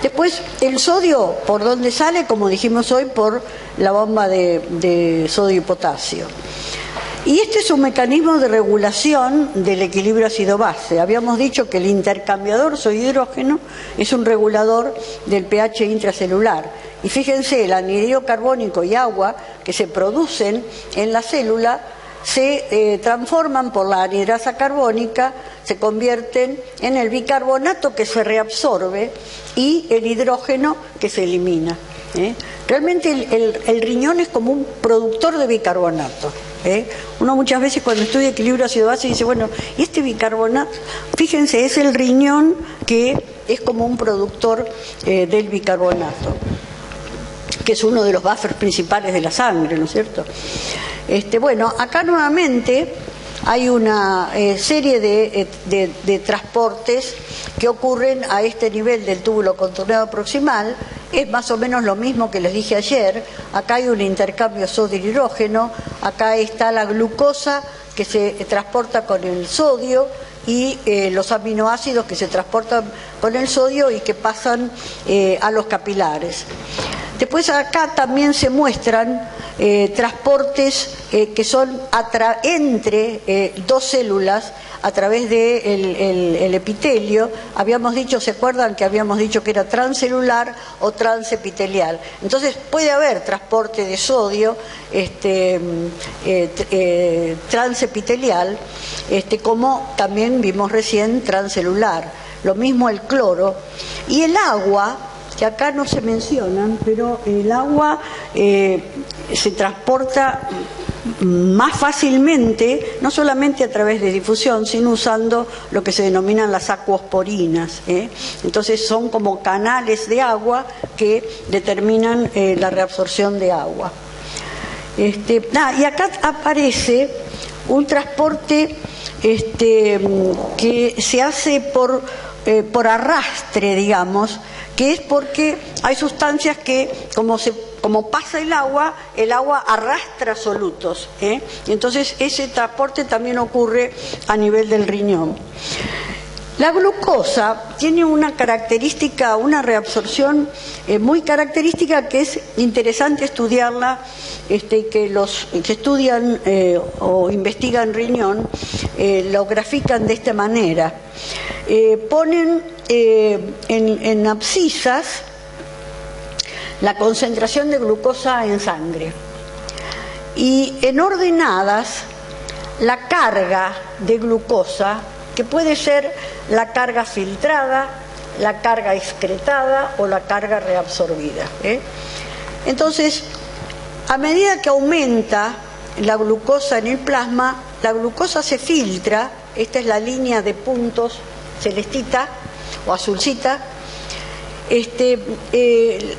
Después, el sodio, ¿por dónde sale? Como dijimos hoy, por la bomba de sodio y potasio. Y este es un mecanismo de regulación del equilibrio ácido-base. Habíamos dicho que el intercambiador sodio-hidrógeno es un regulador del pH intracelular. Y fíjense, el anhídrido carbónico y agua que se producen en la célula se transforman por la anhidrasa carbónica, se convierten en el bicarbonato que se reabsorbe y el hidrógeno que se elimina. Realmente el riñón es como un productor de bicarbonato. Uno muchas veces cuando estudia equilibrio ácido-base dice, bueno, y este bicarbonato, fíjense, es el riñón que es como un productor del bicarbonato, que es uno de los buffers principales de la sangre, ¿no es cierto? Bueno, acá nuevamente hay una serie de transportes que ocurren a este nivel del túbulo contorneado proximal. Es más o menos lo mismo que les dije ayer. Acá hay un intercambio sodio-hidrógeno, acá está la glucosa que se transporta con el sodio y los aminoácidos que se transportan con el sodio y que pasan a los capilares. Después acá también se muestran transportes que son entre dos células a través del epitelio. Habíamos dicho, ¿se acuerdan que habíamos dicho que era transcelular o transepitelial? Entonces puede haber transporte de sodio transepitelial, como también vimos recién transcelular. Lo mismo el cloro y el agua, que acá no se mencionan, pero el agua se transporta más fácilmente, no solamente a través de difusión, sino usando lo que se denominan las acuosporinas. Entonces son como canales de agua que determinan la reabsorción de agua. Y acá aparece un transporte que se hace por arrastre, digamos, que es porque hay sustancias que, como pasa el agua arrastra solutos. Entonces ese transporte también ocurre a nivel del riñón. La glucosa tiene una característica, una reabsorción muy característica, que es interesante estudiarla, que los que estudian o investigan riñón lo grafican de esta manera. Ponen en abscisas la concentración de glucosa en sangre y en ordenadas la carga de glucosa, que puede ser la carga filtrada, la carga excretada o la carga reabsorbida. Entonces, a medida que aumenta la glucosa en el plasma, la glucosa se filtra. Esta es la línea de puntos celestita o azulcita.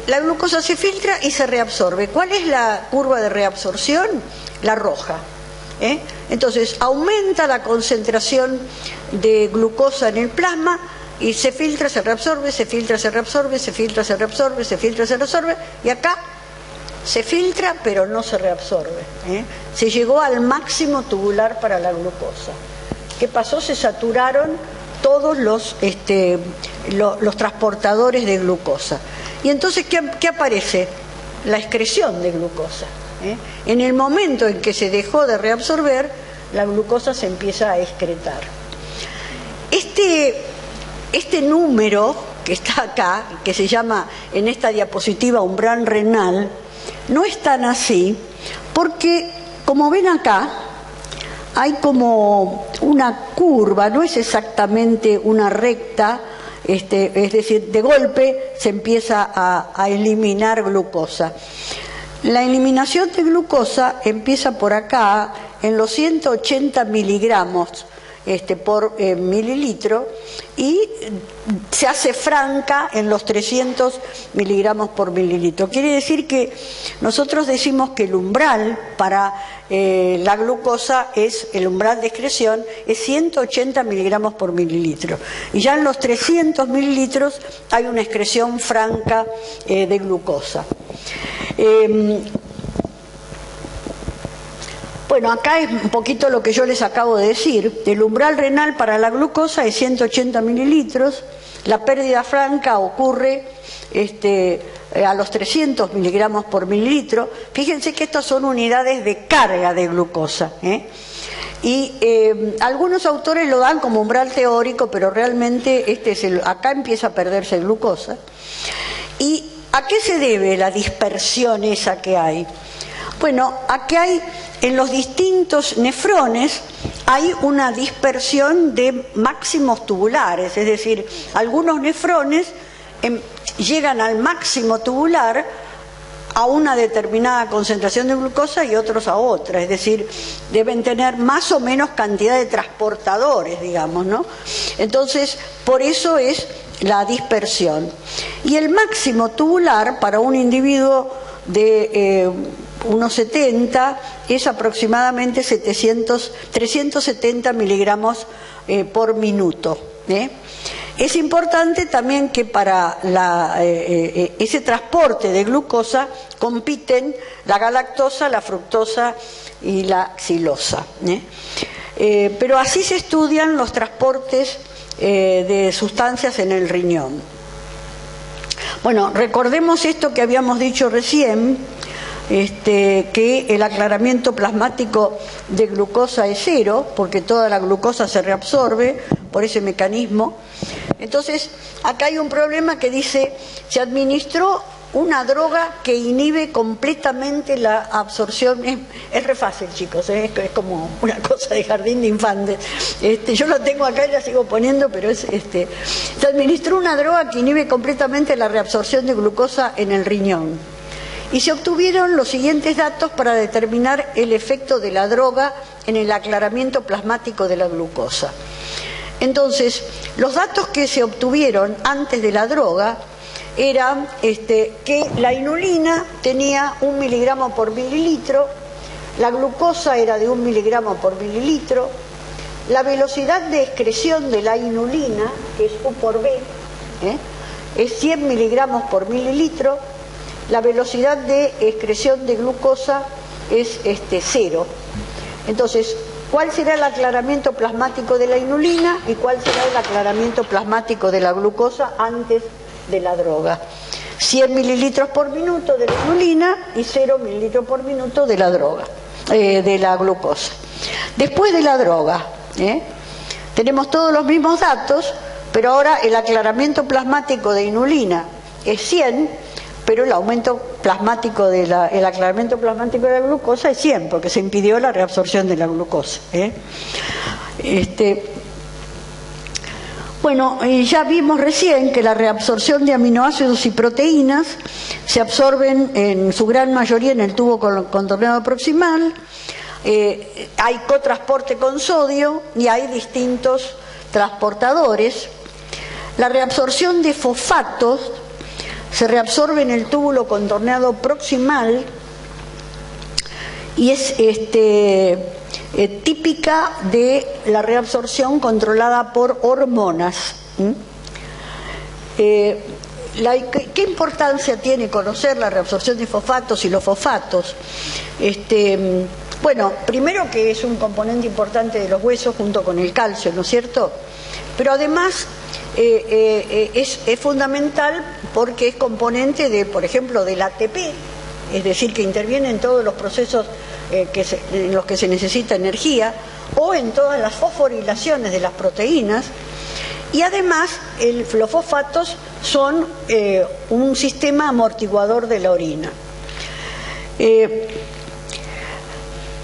La glucosa se filtra y se reabsorbe. ¿Cuál es la curva de reabsorción? La roja. Entonces aumenta la concentración de glucosa en el plasma y se filtra, se reabsorbe, se filtra, se reabsorbe, se filtra, se reabsorbe, se filtra, se reabsorbe, y acá se filtra pero no se reabsorbe. Se llegó al máximo tubular para la glucosa. ¿Qué pasó? Se saturaron todos los transportadores de glucosa. Y entonces, ¿qué aparece? La excreción de glucosa. En el momento en que se dejó de reabsorber, la glucosa se empieza a excretar. Este número que está acá, que se llama en esta diapositiva umbral renal, no es tan así, porque como ven acá, hay como una curva, no es exactamente una recta, es decir, de golpe se empieza a eliminar glucosa. La eliminación de glucosa empieza por acá, en los 180 miligramos por mililitro, y se hace franca en los 300 miligramos por mililitro. Quiere decir que nosotros decimos que el umbral para la glucosa el umbral de excreción es 180 miligramos por mililitro. Y ya en los 300 mililitros hay una excreción franca de glucosa. Bueno, acá es un poquito lo que yo les acabo de decir. El umbral renal para la glucosa es 180 mililitros. La pérdida franca ocurre a los 300 miligramos por mililitro. Fíjense que estas son unidades de carga de glucosa. Y algunos autores lo dan como umbral teórico, pero realmente acá empieza a perderse glucosa. ¿Y a qué se debe la dispersión esa que hay? Bueno, aquí hay, en los distintos nefrones, hay una dispersión de máximos tubulares, es decir, algunos nefrones llegan al máximo tubular a una determinada concentración de glucosa y otros a otra, es decir, deben tener más o menos cantidad de transportadores, digamos, ¿no? Entonces, por eso es la dispersión. Y el máximo tubular para un individuo de 1,70 es aproximadamente 370 miligramos por minuto. Es importante también que para ese transporte de glucosa compiten la galactosa, la fructosa y la xilosa. Pero así se estudian los transportes de sustancias en el riñón. Bueno, recordemos esto que habíamos dicho recién, que el aclaramiento plasmático de glucosa es 0, porque toda la glucosa se reabsorbe por ese mecanismo. Entonces, acá hay un problema que dice, se administró una droga que inhibe completamente la absorción. Es re fácil, chicos, es como una cosa de jardín de infantes. Yo lo tengo acá y la sigo poniendo, pero se administró una droga que inhibe completamente la reabsorción de glucosa en el riñón. Y se obtuvieron los siguientes datos para determinar el efecto de la droga en el aclaramiento plasmático de la glucosa. Entonces, los datos que se obtuvieron antes de la droga eran que la inulina tenía 1 miligramo por mililitro, la glucosa era de 1 miligramo por mililitro, la velocidad de excreción de la inulina, que es U por B, es 100 miligramos por mililitro, la velocidad de excreción de glucosa es 0. Entonces, ¿cuál será el aclaramiento plasmático de la inulina y cuál será el aclaramiento plasmático de la glucosa antes de la droga? 100 mililitros por minuto de la inulina y 0 mililitros por minuto de la droga, de la glucosa. Después de la droga, tenemos todos los mismos datos, pero ahora el aclaramiento plasmático de inulina es 100, pero el aumento plasmático el aclaramiento plasmático de la glucosa es 100, porque se impidió la reabsorción de la glucosa. Bueno, ya vimos recién que la reabsorción de aminoácidos y proteínas se absorben en su gran mayoría en el tubo contorneado proximal, hay cotransporte con sodio y hay distintos transportadores. La reabsorción de fosfatos se reabsorbe en el túbulo contorneado proximal y es típica de la reabsorción controlada por hormonas. ¿Qué importancia tiene conocer la reabsorción de fosfatos y los fosfatos? Bueno, primero que es un componente importante de los huesos junto con el calcio, ¿no es cierto? Pero además es fundamental porque es componente de, por ejemplo, del ATP, es decir, que interviene en todos los procesos en los que se necesita energía, o en todas las fosforilaciones de las proteínas, y además los fosfatos son un sistema amortiguador de la orina.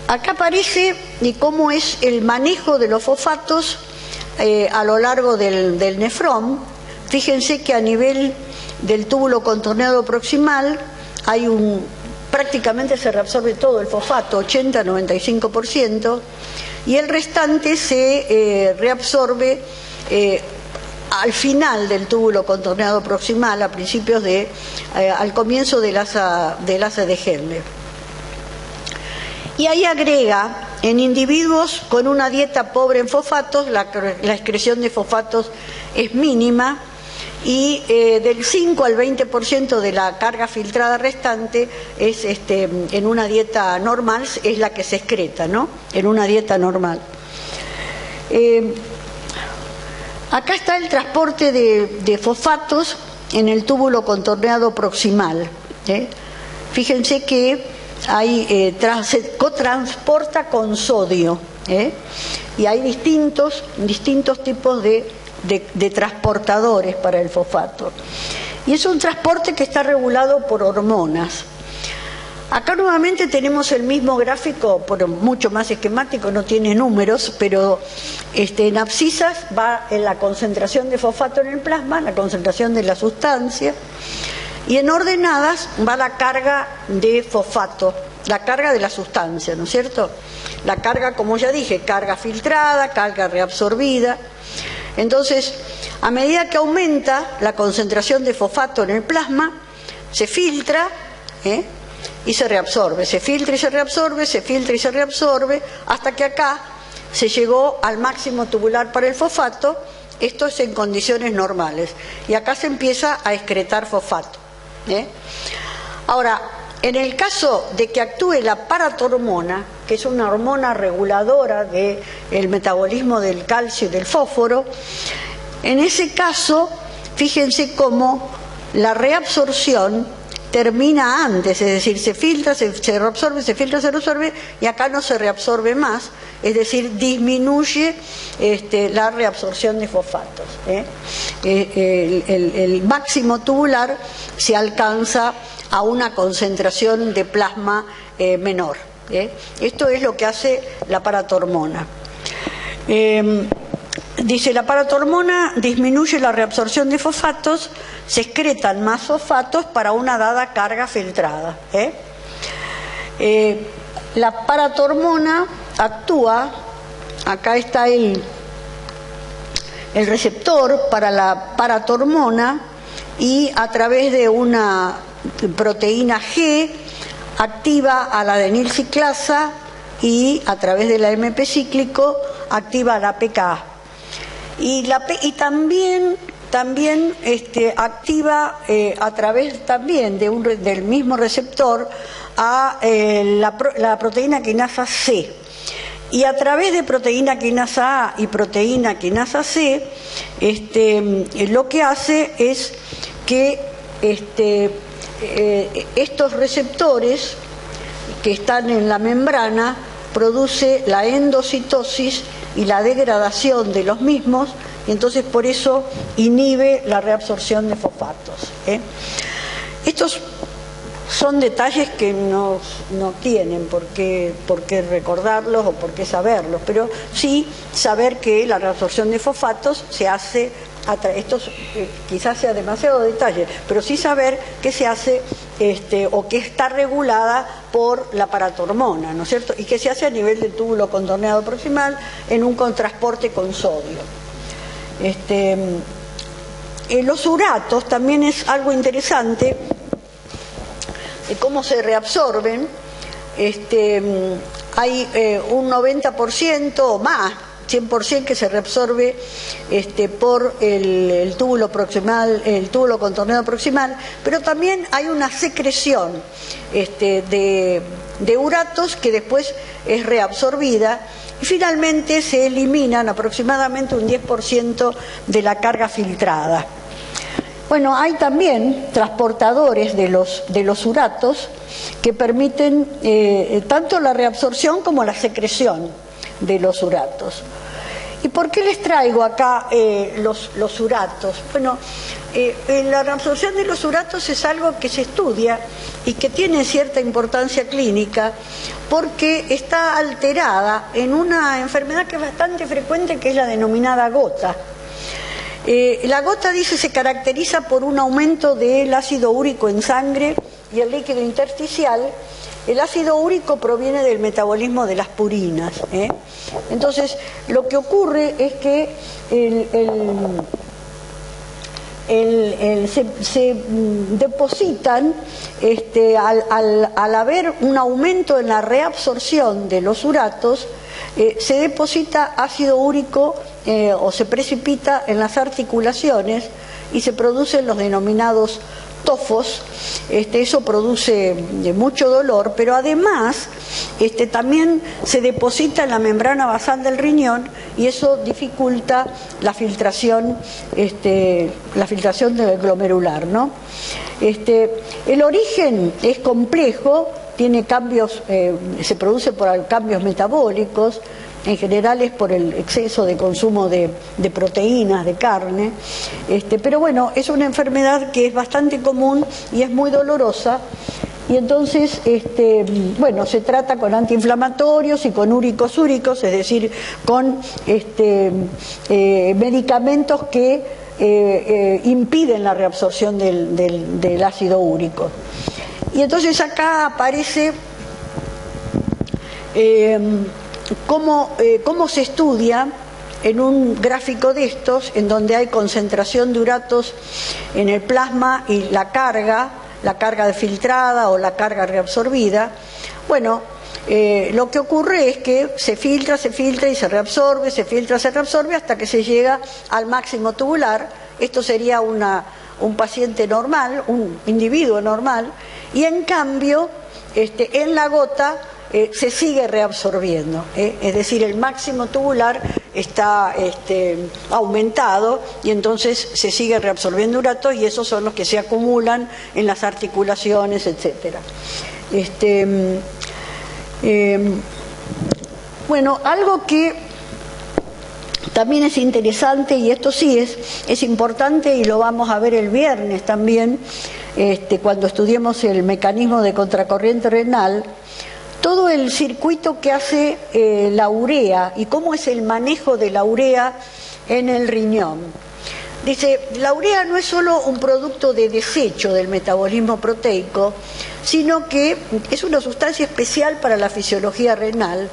Acá aparece cómo es el manejo de los fosfatos a lo largo del nefrón. Fíjense que a nivel del túbulo contorneado proximal hay prácticamente se reabsorbe todo el fosfato, 80-95%, y el restante se reabsorbe al final del túbulo contorneado proximal, a principios al comienzo del asa de Henle. Y ahí agrega, en individuos con una dieta pobre en fosfatos, la excreción de fosfatos es mínima, y del 5 al 20% de la carga filtrada restante es en una dieta normal, es la que se excreta, ¿no? En una dieta normal. Acá está el transporte de fosfatos en el túbulo contorneado proximal. Fíjense que se cotransporta con sodio, y hay distintos tipos de transportadores para el fosfato. Y es un transporte que está regulado por hormonas. Acá nuevamente tenemos el mismo gráfico, pero mucho más esquemático, no tiene números, pero en abscisas va en la concentración de fosfato en el plasma, la concentración de la sustancia, y en ordenadas va la carga de fosfato, la carga de la sustancia, ¿no es cierto? La carga, como ya dije, carga filtrada, carga reabsorbida. Entonces, a medida que aumenta la concentración de fosfato en el plasma, se filtra, y se reabsorbe, se filtra y se reabsorbe, se filtra y se reabsorbe, hasta que acá se llegó al máximo tubular para el fosfato. Esto es en condiciones normales, y acá se empieza a excretar fosfato. Ahora, en el caso de que actúe la paratormona, que es una hormona reguladora del metabolismo del calcio y del fósforo, en ese caso, fíjense cómo la reabsorción termina antes, es decir, se filtra, se reabsorbe, se filtra, se reabsorbe, y acá no se reabsorbe más, es decir, disminuye la reabsorción de fosfatos. El máximo tubular se alcanza a una concentración de plasma menor. Esto es lo que hace la paratormona. Dice, la paratormona disminuye la reabsorción de fosfatos, se excretan más fosfatos para una dada carga filtrada. La paratormona actúa, acá está el receptor para la paratormona, y a través de una proteína G activa a la adenilciclasa, y a través del AMP cíclico activa a la PKA. Y también activa a través también del mismo receptor a la proteína quinasa C. Y a través de proteína quinasa A y proteína quinasa C, lo que hace es que estos receptores que están en la membrana produce la endocitosis y la degradación de los mismos, y entonces por eso inhibe la reabsorción de fosfatos. Estos son detalles que no tienen por qué recordarlos o por qué saberlos, pero sí saber que la reabsorción de fosfatos se hace, estos quizás sea demasiado detalle, pero sí saber que se hace o que está regulada por la paratormona, ¿no es cierto? Y que se hace a nivel del túbulo contorneado proximal en un contrasporte con sodio. Los uratos también es algo interesante, cómo se reabsorben. Hay un 90% o más, 100% que se reabsorbe por el túbulo proximal, el túbulo contorneado proximal, pero también hay una secreción de uratos que después es reabsorbida, y finalmente se eliminan aproximadamente un 10% de la carga filtrada. Bueno, hay también transportadores de los uratos que permiten tanto la reabsorción como la secreción de los uratos. ¿Y por qué les traigo acá los uratos? Bueno, la reabsorción de los uratos es algo que se estudia y que tiene cierta importancia clínica porque está alterada en una enfermedad que es bastante frecuente, que es la denominada gota. La gota, dice, se caracteriza por un aumento del ácido úrico en sangre y el líquido intersticial. El ácido úrico proviene del metabolismo de las purinas. Entonces, lo que ocurre es que se depositan, al haber un aumento en la reabsorción de los uratos, se deposita ácido úrico o se precipita en las articulaciones y se producen los denominados tofos. Eso produce mucho dolor, pero además también se deposita en la membrana basal del riñón y eso dificulta la filtración del glomerular, ¿no? El origen es complejo, tiene cambios, se produce por cambios metabólicos. En general es por el exceso de consumo de proteínas, de carne, pero bueno, es una enfermedad que es bastante común y es muy dolorosa, y entonces, bueno, se trata con antiinflamatorios y con úricos, es decir, con medicamentos que impiden la reabsorción del ácido úrico. Y entonces acá aparece cómo se estudia en un gráfico de estos, en donde hay concentración de uratos en el plasma y la carga filtrada o la carga reabsorbida. Bueno, lo que ocurre es que se filtra y se reabsorbe, se filtra, se reabsorbe hasta que se llega al máximo tubular. Esto sería un paciente normal, un individuo normal, y en cambio en la gota se sigue reabsorbiendo, es decir, el máximo tubular está aumentado y entonces se sigue reabsorbiendo uratos, y esos son los que se acumulan en las articulaciones, etcétera. Bueno, algo que también es interesante, y esto sí es importante y lo vamos a ver el viernes también, cuando estudiemos el mecanismo de contracorriente renal, todo el circuito que hace la urea y cómo es el manejo de la urea en el riñón. Dice, la urea no es solo un producto de desecho del metabolismo proteico, sino que es una sustancia especial para la fisiología renal,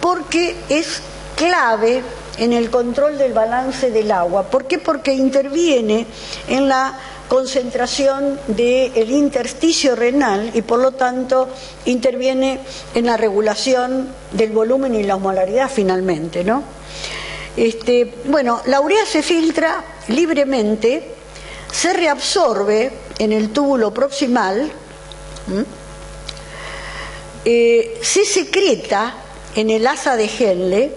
porque es clave en el control del balance del agua. ¿Por qué? Porque interviene en la concentración del intersticio renal y por lo tanto interviene en la regulación del volumen y la osmolaridad finalmente, ¿no? Bueno, la urea se filtra libremente, se reabsorbe en el túbulo proximal, se secreta en el asa de Henle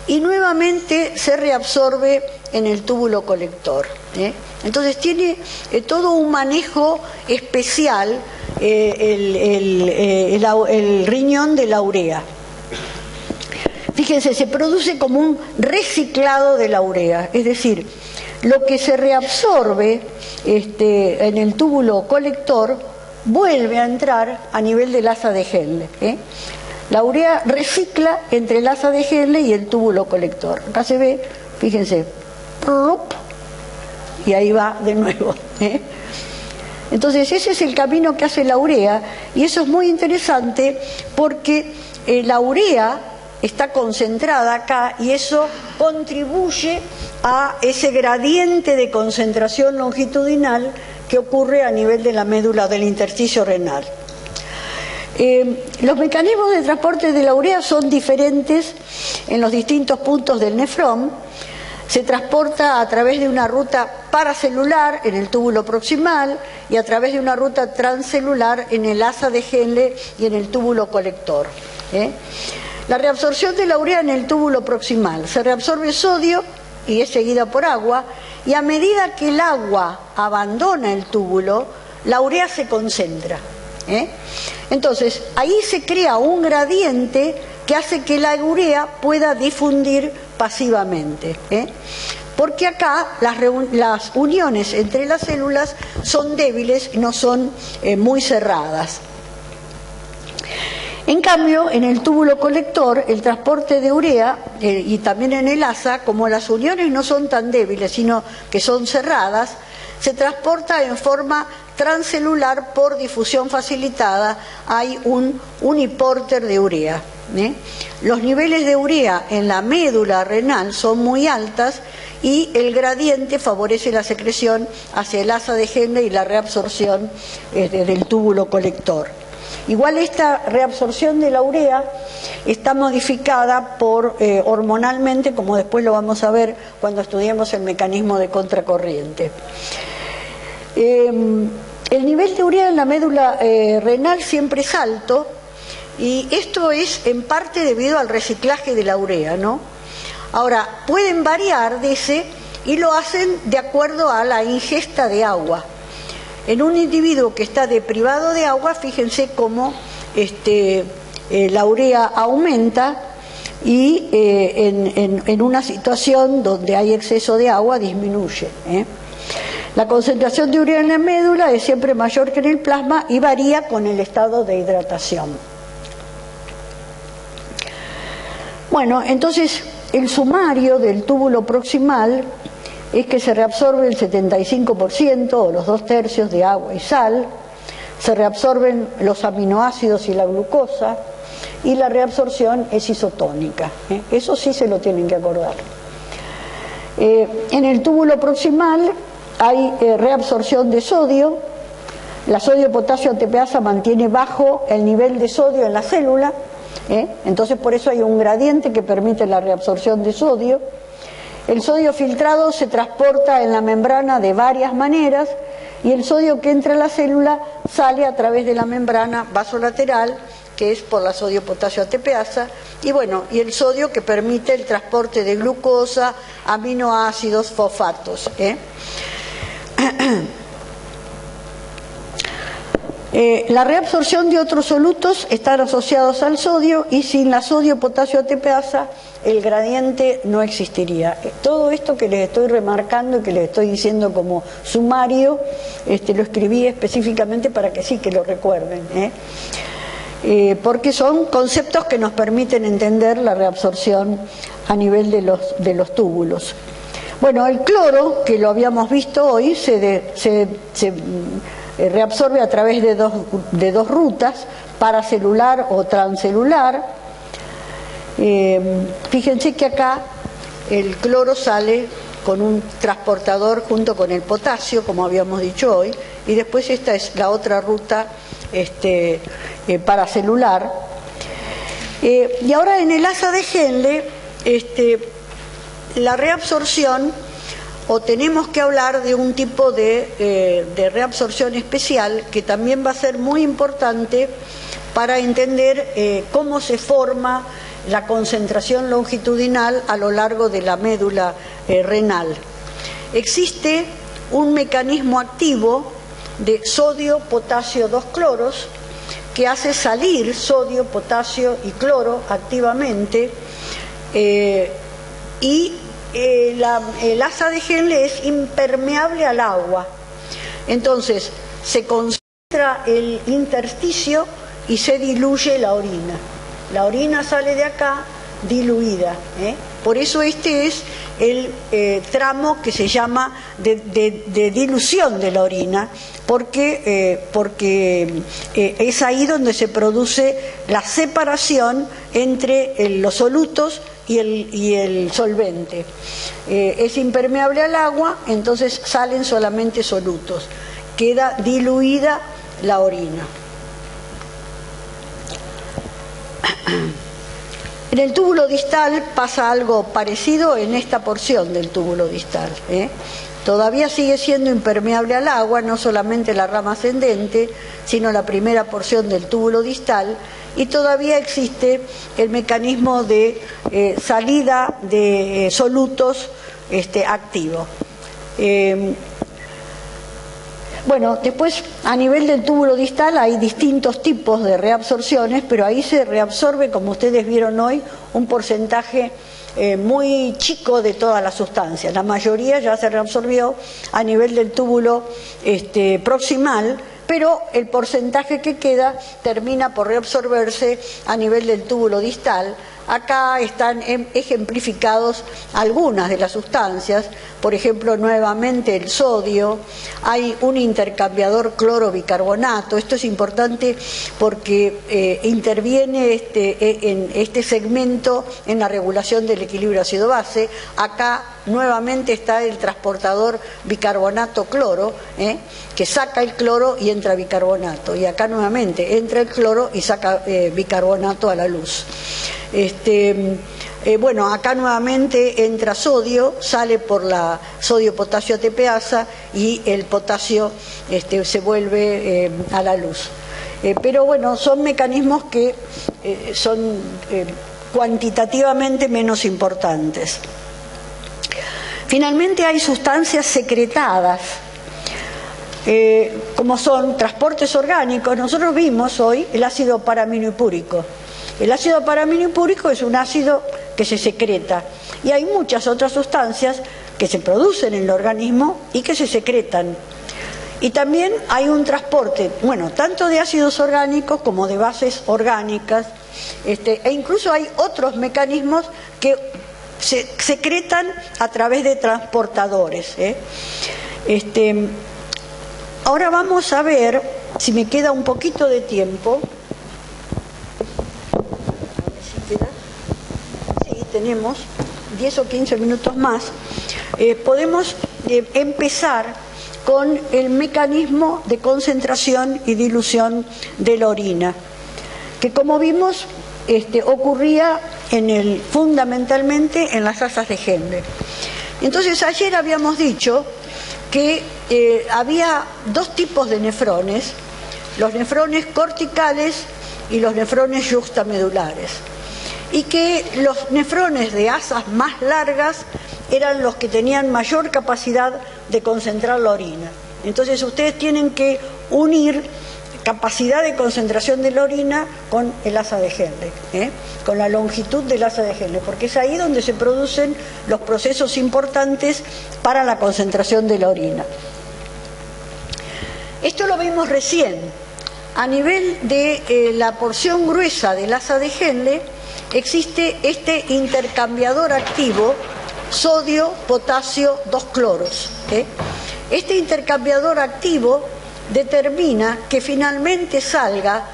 y nuevamente se reabsorbe en el túbulo colector. Entonces tiene todo un manejo especial el riñón de la urea. Fíjense, se produce como un reciclado de la urea, es decir, lo que se reabsorbe en el túbulo colector vuelve a entrar a nivel del asa de Henle. La urea recicla entre el asa de Henle y el túbulo colector. Acá se ve, fíjense, y ahí va de nuevo. Entonces ese es el camino que hace la urea, y eso es muy interesante porque la urea está concentrada acá y eso contribuye a ese gradiente de concentración longitudinal que ocurre a nivel de la médula del intersticio renal. Los mecanismos de transporte de la urea son diferentes en los distintos puntos del nefrón. Se transporta a través de una ruta paracelular en el túbulo proximal y a través de una ruta transcelular en el asa de Henle y en el túbulo colector. La reabsorción de la urea en el túbulo proximal: se reabsorbe sodio y es seguida por agua, y a medida que el agua abandona el túbulo, la urea se concentra. Entonces, ahí se crea un gradiente que hace que la urea pueda difundir pasivamente. Porque acá las uniones entre las células son débiles, no son muy cerradas. En cambio, en el túbulo colector, el transporte de urea y también en el asa, como las uniones no son tan débiles, sino que son cerradas, se transporta en forma transcelular por difusión facilitada. Hay un unipórter de urea. Los niveles de urea en la médula renal son muy altas y el gradiente favorece la secreción hacia el asa de Henle y la reabsorción del túbulo colector. Igual esta reabsorción de la urea está modificada hormonalmente, como después lo vamos a ver cuando estudiemos el mecanismo de contracorriente. El nivel de urea en la médula renal siempre es alto, y esto es en parte debido al reciclaje de la urea, ¿no? Ahora, pueden variar, dice, y lo hacen de acuerdo a la ingesta de agua. En un individuo que está deprivado de agua, fíjense cómo la urea aumenta, y en una situación donde hay exceso de agua disminuye. La concentración de urea en la médula es siempre mayor que en el plasma y varía con el estado de hidratación. Bueno, entonces el sumario del túbulo proximal es que se reabsorbe el 75% o los 2/3 de agua y sal, se reabsorben los aminoácidos y la glucosa, y la reabsorción es isotónica. Eso sí se lo tienen que acordar. En el túbulo proximal hay reabsorción de sodio. La sodio-potasio ATPasa mantiene bajo el nivel de sodio en la célula, entonces por eso hay un gradiente que permite la reabsorción de sodio. El sodio filtrado se transporta en la membrana de varias maneras y el sodio que entra a la célula sale a través de la membrana vasolateral, que es por la sodio-potasio ATPasa, y bueno, y el sodio que permite el transporte de glucosa, aminoácidos, fosfatos. La reabsorción de otros solutos están asociados al sodio y sin la sodio-potasio ATPasa el gradiente no existiría. Todo esto que les estoy remarcando y que les estoy diciendo como sumario, lo escribí específicamente para que sí que lo recuerden, porque son conceptos que nos permiten entender la reabsorción a nivel de los túbulos. Bueno, el cloro, que lo habíamos visto hoy, se reabsorbe a través de dos rutas, paracelular o transcelular. Fíjense que acá el cloro sale con un transportador junto con el potasio, como habíamos dicho hoy, y después esta es la otra ruta paracelular. Y ahora en el asa de Henle, la reabsorción, o tenemos que hablar de un tipo de reabsorción especial que también va a ser muy importante para entender cómo se forma la concentración longitudinal a lo largo de la médula renal. Existe un mecanismo activo de sodio, potasio, 2 cloros que hace salir sodio, potasio y cloro activamente y el asa de Henle es impermeable al agua. Entonces se concentra el intersticio y se diluye la orina. La orina sale de acá diluida. Por eso este es el tramo que se llama de dilución de la orina, porque es ahí donde se produce la separación entre los solutos y el solvente. Es impermeable al agua, entonces salen solamente solutos. Queda diluida la orina. En el túbulo distal pasa algo parecido en esta porción del túbulo distal. Todavía sigue siendo impermeable al agua, no solamente la rama ascendente, sino la primera porción del túbulo distal, y todavía existe el mecanismo de salida de solutos activo. Bueno, después a nivel del túbulo distal hay distintos tipos de reabsorciones, pero ahí se reabsorbe, como ustedes vieron hoy, un porcentaje muy chico de todas las sustancias. La mayoría ya se reabsorbió a nivel del túbulo proximal, pero el porcentaje que queda termina por reabsorberse a nivel del túbulo distal. Acá están ejemplificados algunas de las sustancias, por ejemplo, nuevamente el sodio, hay un intercambiador cloro-bicarbonato. Esto es importante porque interviene en este segmento en la regulación del equilibrio ácido-base. Acá nuevamente está el transportador bicarbonato-cloro, que saca el cloro y entra bicarbonato, y acá nuevamente entra el cloro y saca bicarbonato a la luz. Bueno, acá nuevamente entra sodio, sale por la sodio-potasio ATPasa y el potasio se vuelve a la luz. Pero bueno, son mecanismos que son cuantitativamente menos importantes. Finalmente hay sustancias secretadas, como son transportes orgánicos. Nosotros vimos hoy el ácido paraminopúrico. El ácido paraminopúrico es un ácido que se secreta, y hay muchas otras sustancias que se producen en el organismo y que se secretan. Y también hay un transporte, bueno, tanto de ácidos orgánicos como de bases orgánicas, e incluso hay otros mecanismos que se secretan a través de transportadores. Ahora vamos a ver, si me queda un poquito de tiempo. Sí, tenemos 10 o 15 minutos más. Podemos empezar con el mecanismo de concentración y dilución de la orina, que como vimos ocurría fundamentalmente en las asas de Henle. Entonces ayer habíamos dicho que había dos tipos de nefrones, los nefrones corticales y los nefrones yuxtamedulares, y que los nefrones de asas más largas eran los que tenían mayor capacidad de concentrar la orina. Entonces ustedes tienen que unir capacidad de concentración de la orina con el asa de Henle, con la longitud del asa de Henle, porque es ahí donde se producen los procesos importantes para la concentración de la orina. Esto lo vimos recién. A nivel de la porción gruesa del asa de Henle existe este intercambiador activo sodio, potasio, 2 cloros. Este intercambiador activo determina que finalmente salga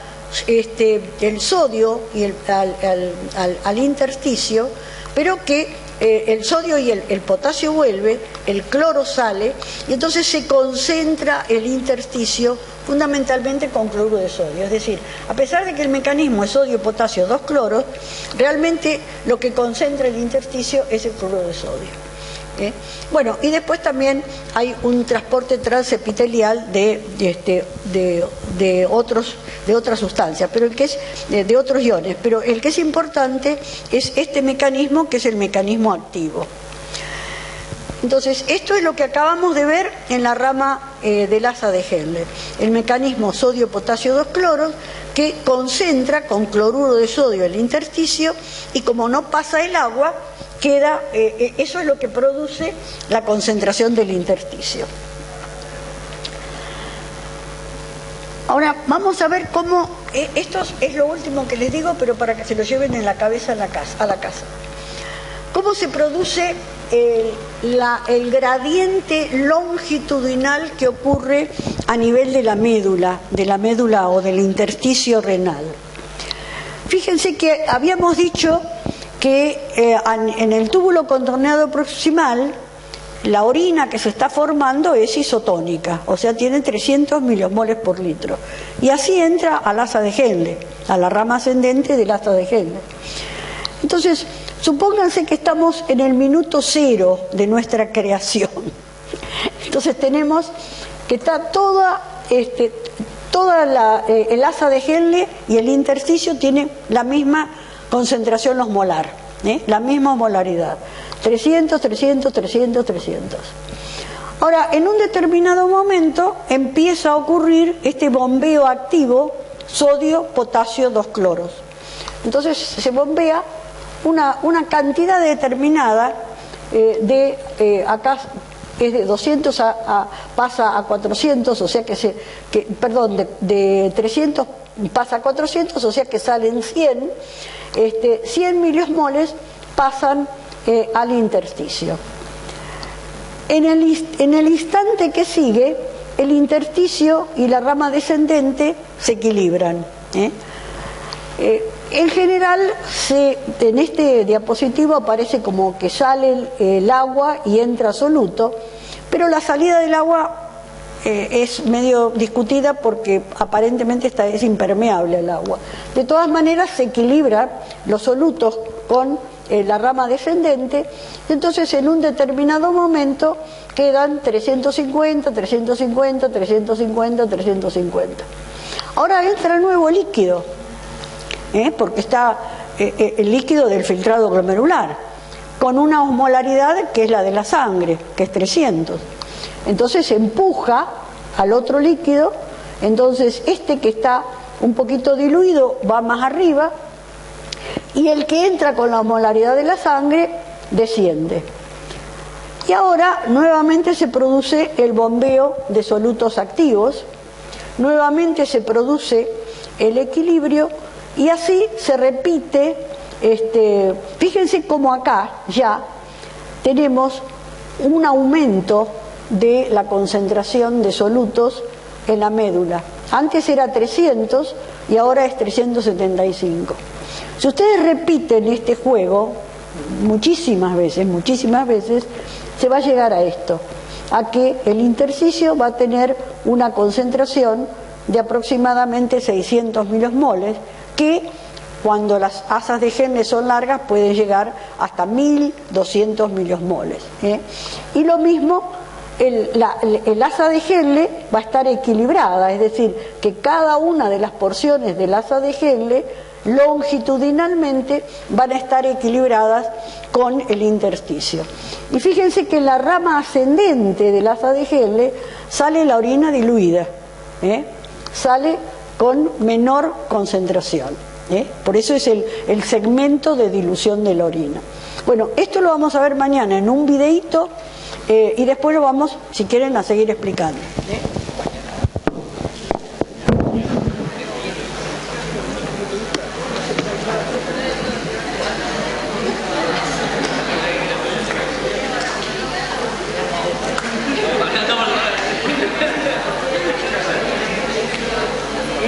el sodio y al intersticio, pero que el sodio y el potasio vuelve, el cloro sale, y entonces se concentra el intersticio fundamentalmente con cloruro de sodio. Es decir, a pesar de que el mecanismo es sodio, potasio, 2 cloros, realmente lo que concentra el intersticio es el cloruro de sodio. Bueno, y después también hay un transporte transepitelial de otras sustancias, pero el que es de otros iones, pero el que es importante es este mecanismo, que es el mecanismo activo. Entonces, esto es lo que acabamos de ver en la rama del asa de Henle, el mecanismo sodio, potasio, 2 cloros, que concentra con cloruro de sodio el intersticio, y como no pasa el agua, queda, eso es lo que produce la concentración del intersticio. Ahora vamos a ver cómo, esto es lo último que les digo, pero para que se lo lleven en la cabeza a la casa. ¿Cómo se produce el gradiente longitudinal que ocurre a nivel de la médula o del intersticio renal? Fíjense que habíamos dicho que en el túbulo contorneado proximal la orina que se está formando es isotónica, o sea, tiene 300 milimoles por litro, y así entra al asa de Henle, a la rama ascendente del asa de Henle. Entonces, supónganse que estamos en el minuto 0 de nuestra creación. Entonces tenemos que está el asa de Henle y el intersticio tiene la misma concentración osmolar, la misma molaridad, 300, 300, 300, 300. Ahora, en un determinado momento empieza a ocurrir este bombeo activo sodio, potasio, 2 cloros. Entonces se bombea una cantidad determinada acá es de 200 pasa a 400, o sea de 300 pasa a 400, o sea que salen 100, 100 miliosmoles pasan al intersticio. En el instante que sigue, el intersticio y la rama descendente se equilibran. En general, en este diapositivo aparece como que sale el agua y entra soluto, pero la salida del agua es medio discutida porque aparentemente es impermeable el agua. De todas maneras, se equilibran los solutos con la rama descendente, entonces en un determinado momento quedan 350, 350, 350, 350. Ahora entra nuevo líquido, porque está el líquido del filtrado glomerular, con una osmolaridad que es la de la sangre, que es 300. Entonces se empuja al otro líquido, entonces que está un poquito diluido va más arriba, y el que entra con la osmolaridad de la sangre desciende. Y ahora nuevamente se produce el bombeo de solutos activos, nuevamente se produce el equilibrio y así se repite. Fíjense cómo acá ya tenemos un aumento de la concentración de solutos en la médula. Antes era 300 y ahora es 375. Si ustedes repiten este juego muchísimas veces, se va a llegar a esto, a que el intersticio va a tener una concentración de aproximadamente 600 milosmoles, que cuando las asas de Henle son largas pueden llegar hasta 1200 milosmoles. Y lo mismo, el asa de Henle va a estar equilibrada, es decir, que cada una de las porciones del asa de Henle longitudinalmente van a estar equilibradas con el intersticio. Y fíjense que en la rama ascendente del asa de Henle sale la orina diluida, sale con menor concentración. Por eso es el segmento de dilución de la orina. Bueno, esto lo vamos a ver mañana en un videíto y después lo vamos, si quieren, a seguir explicando.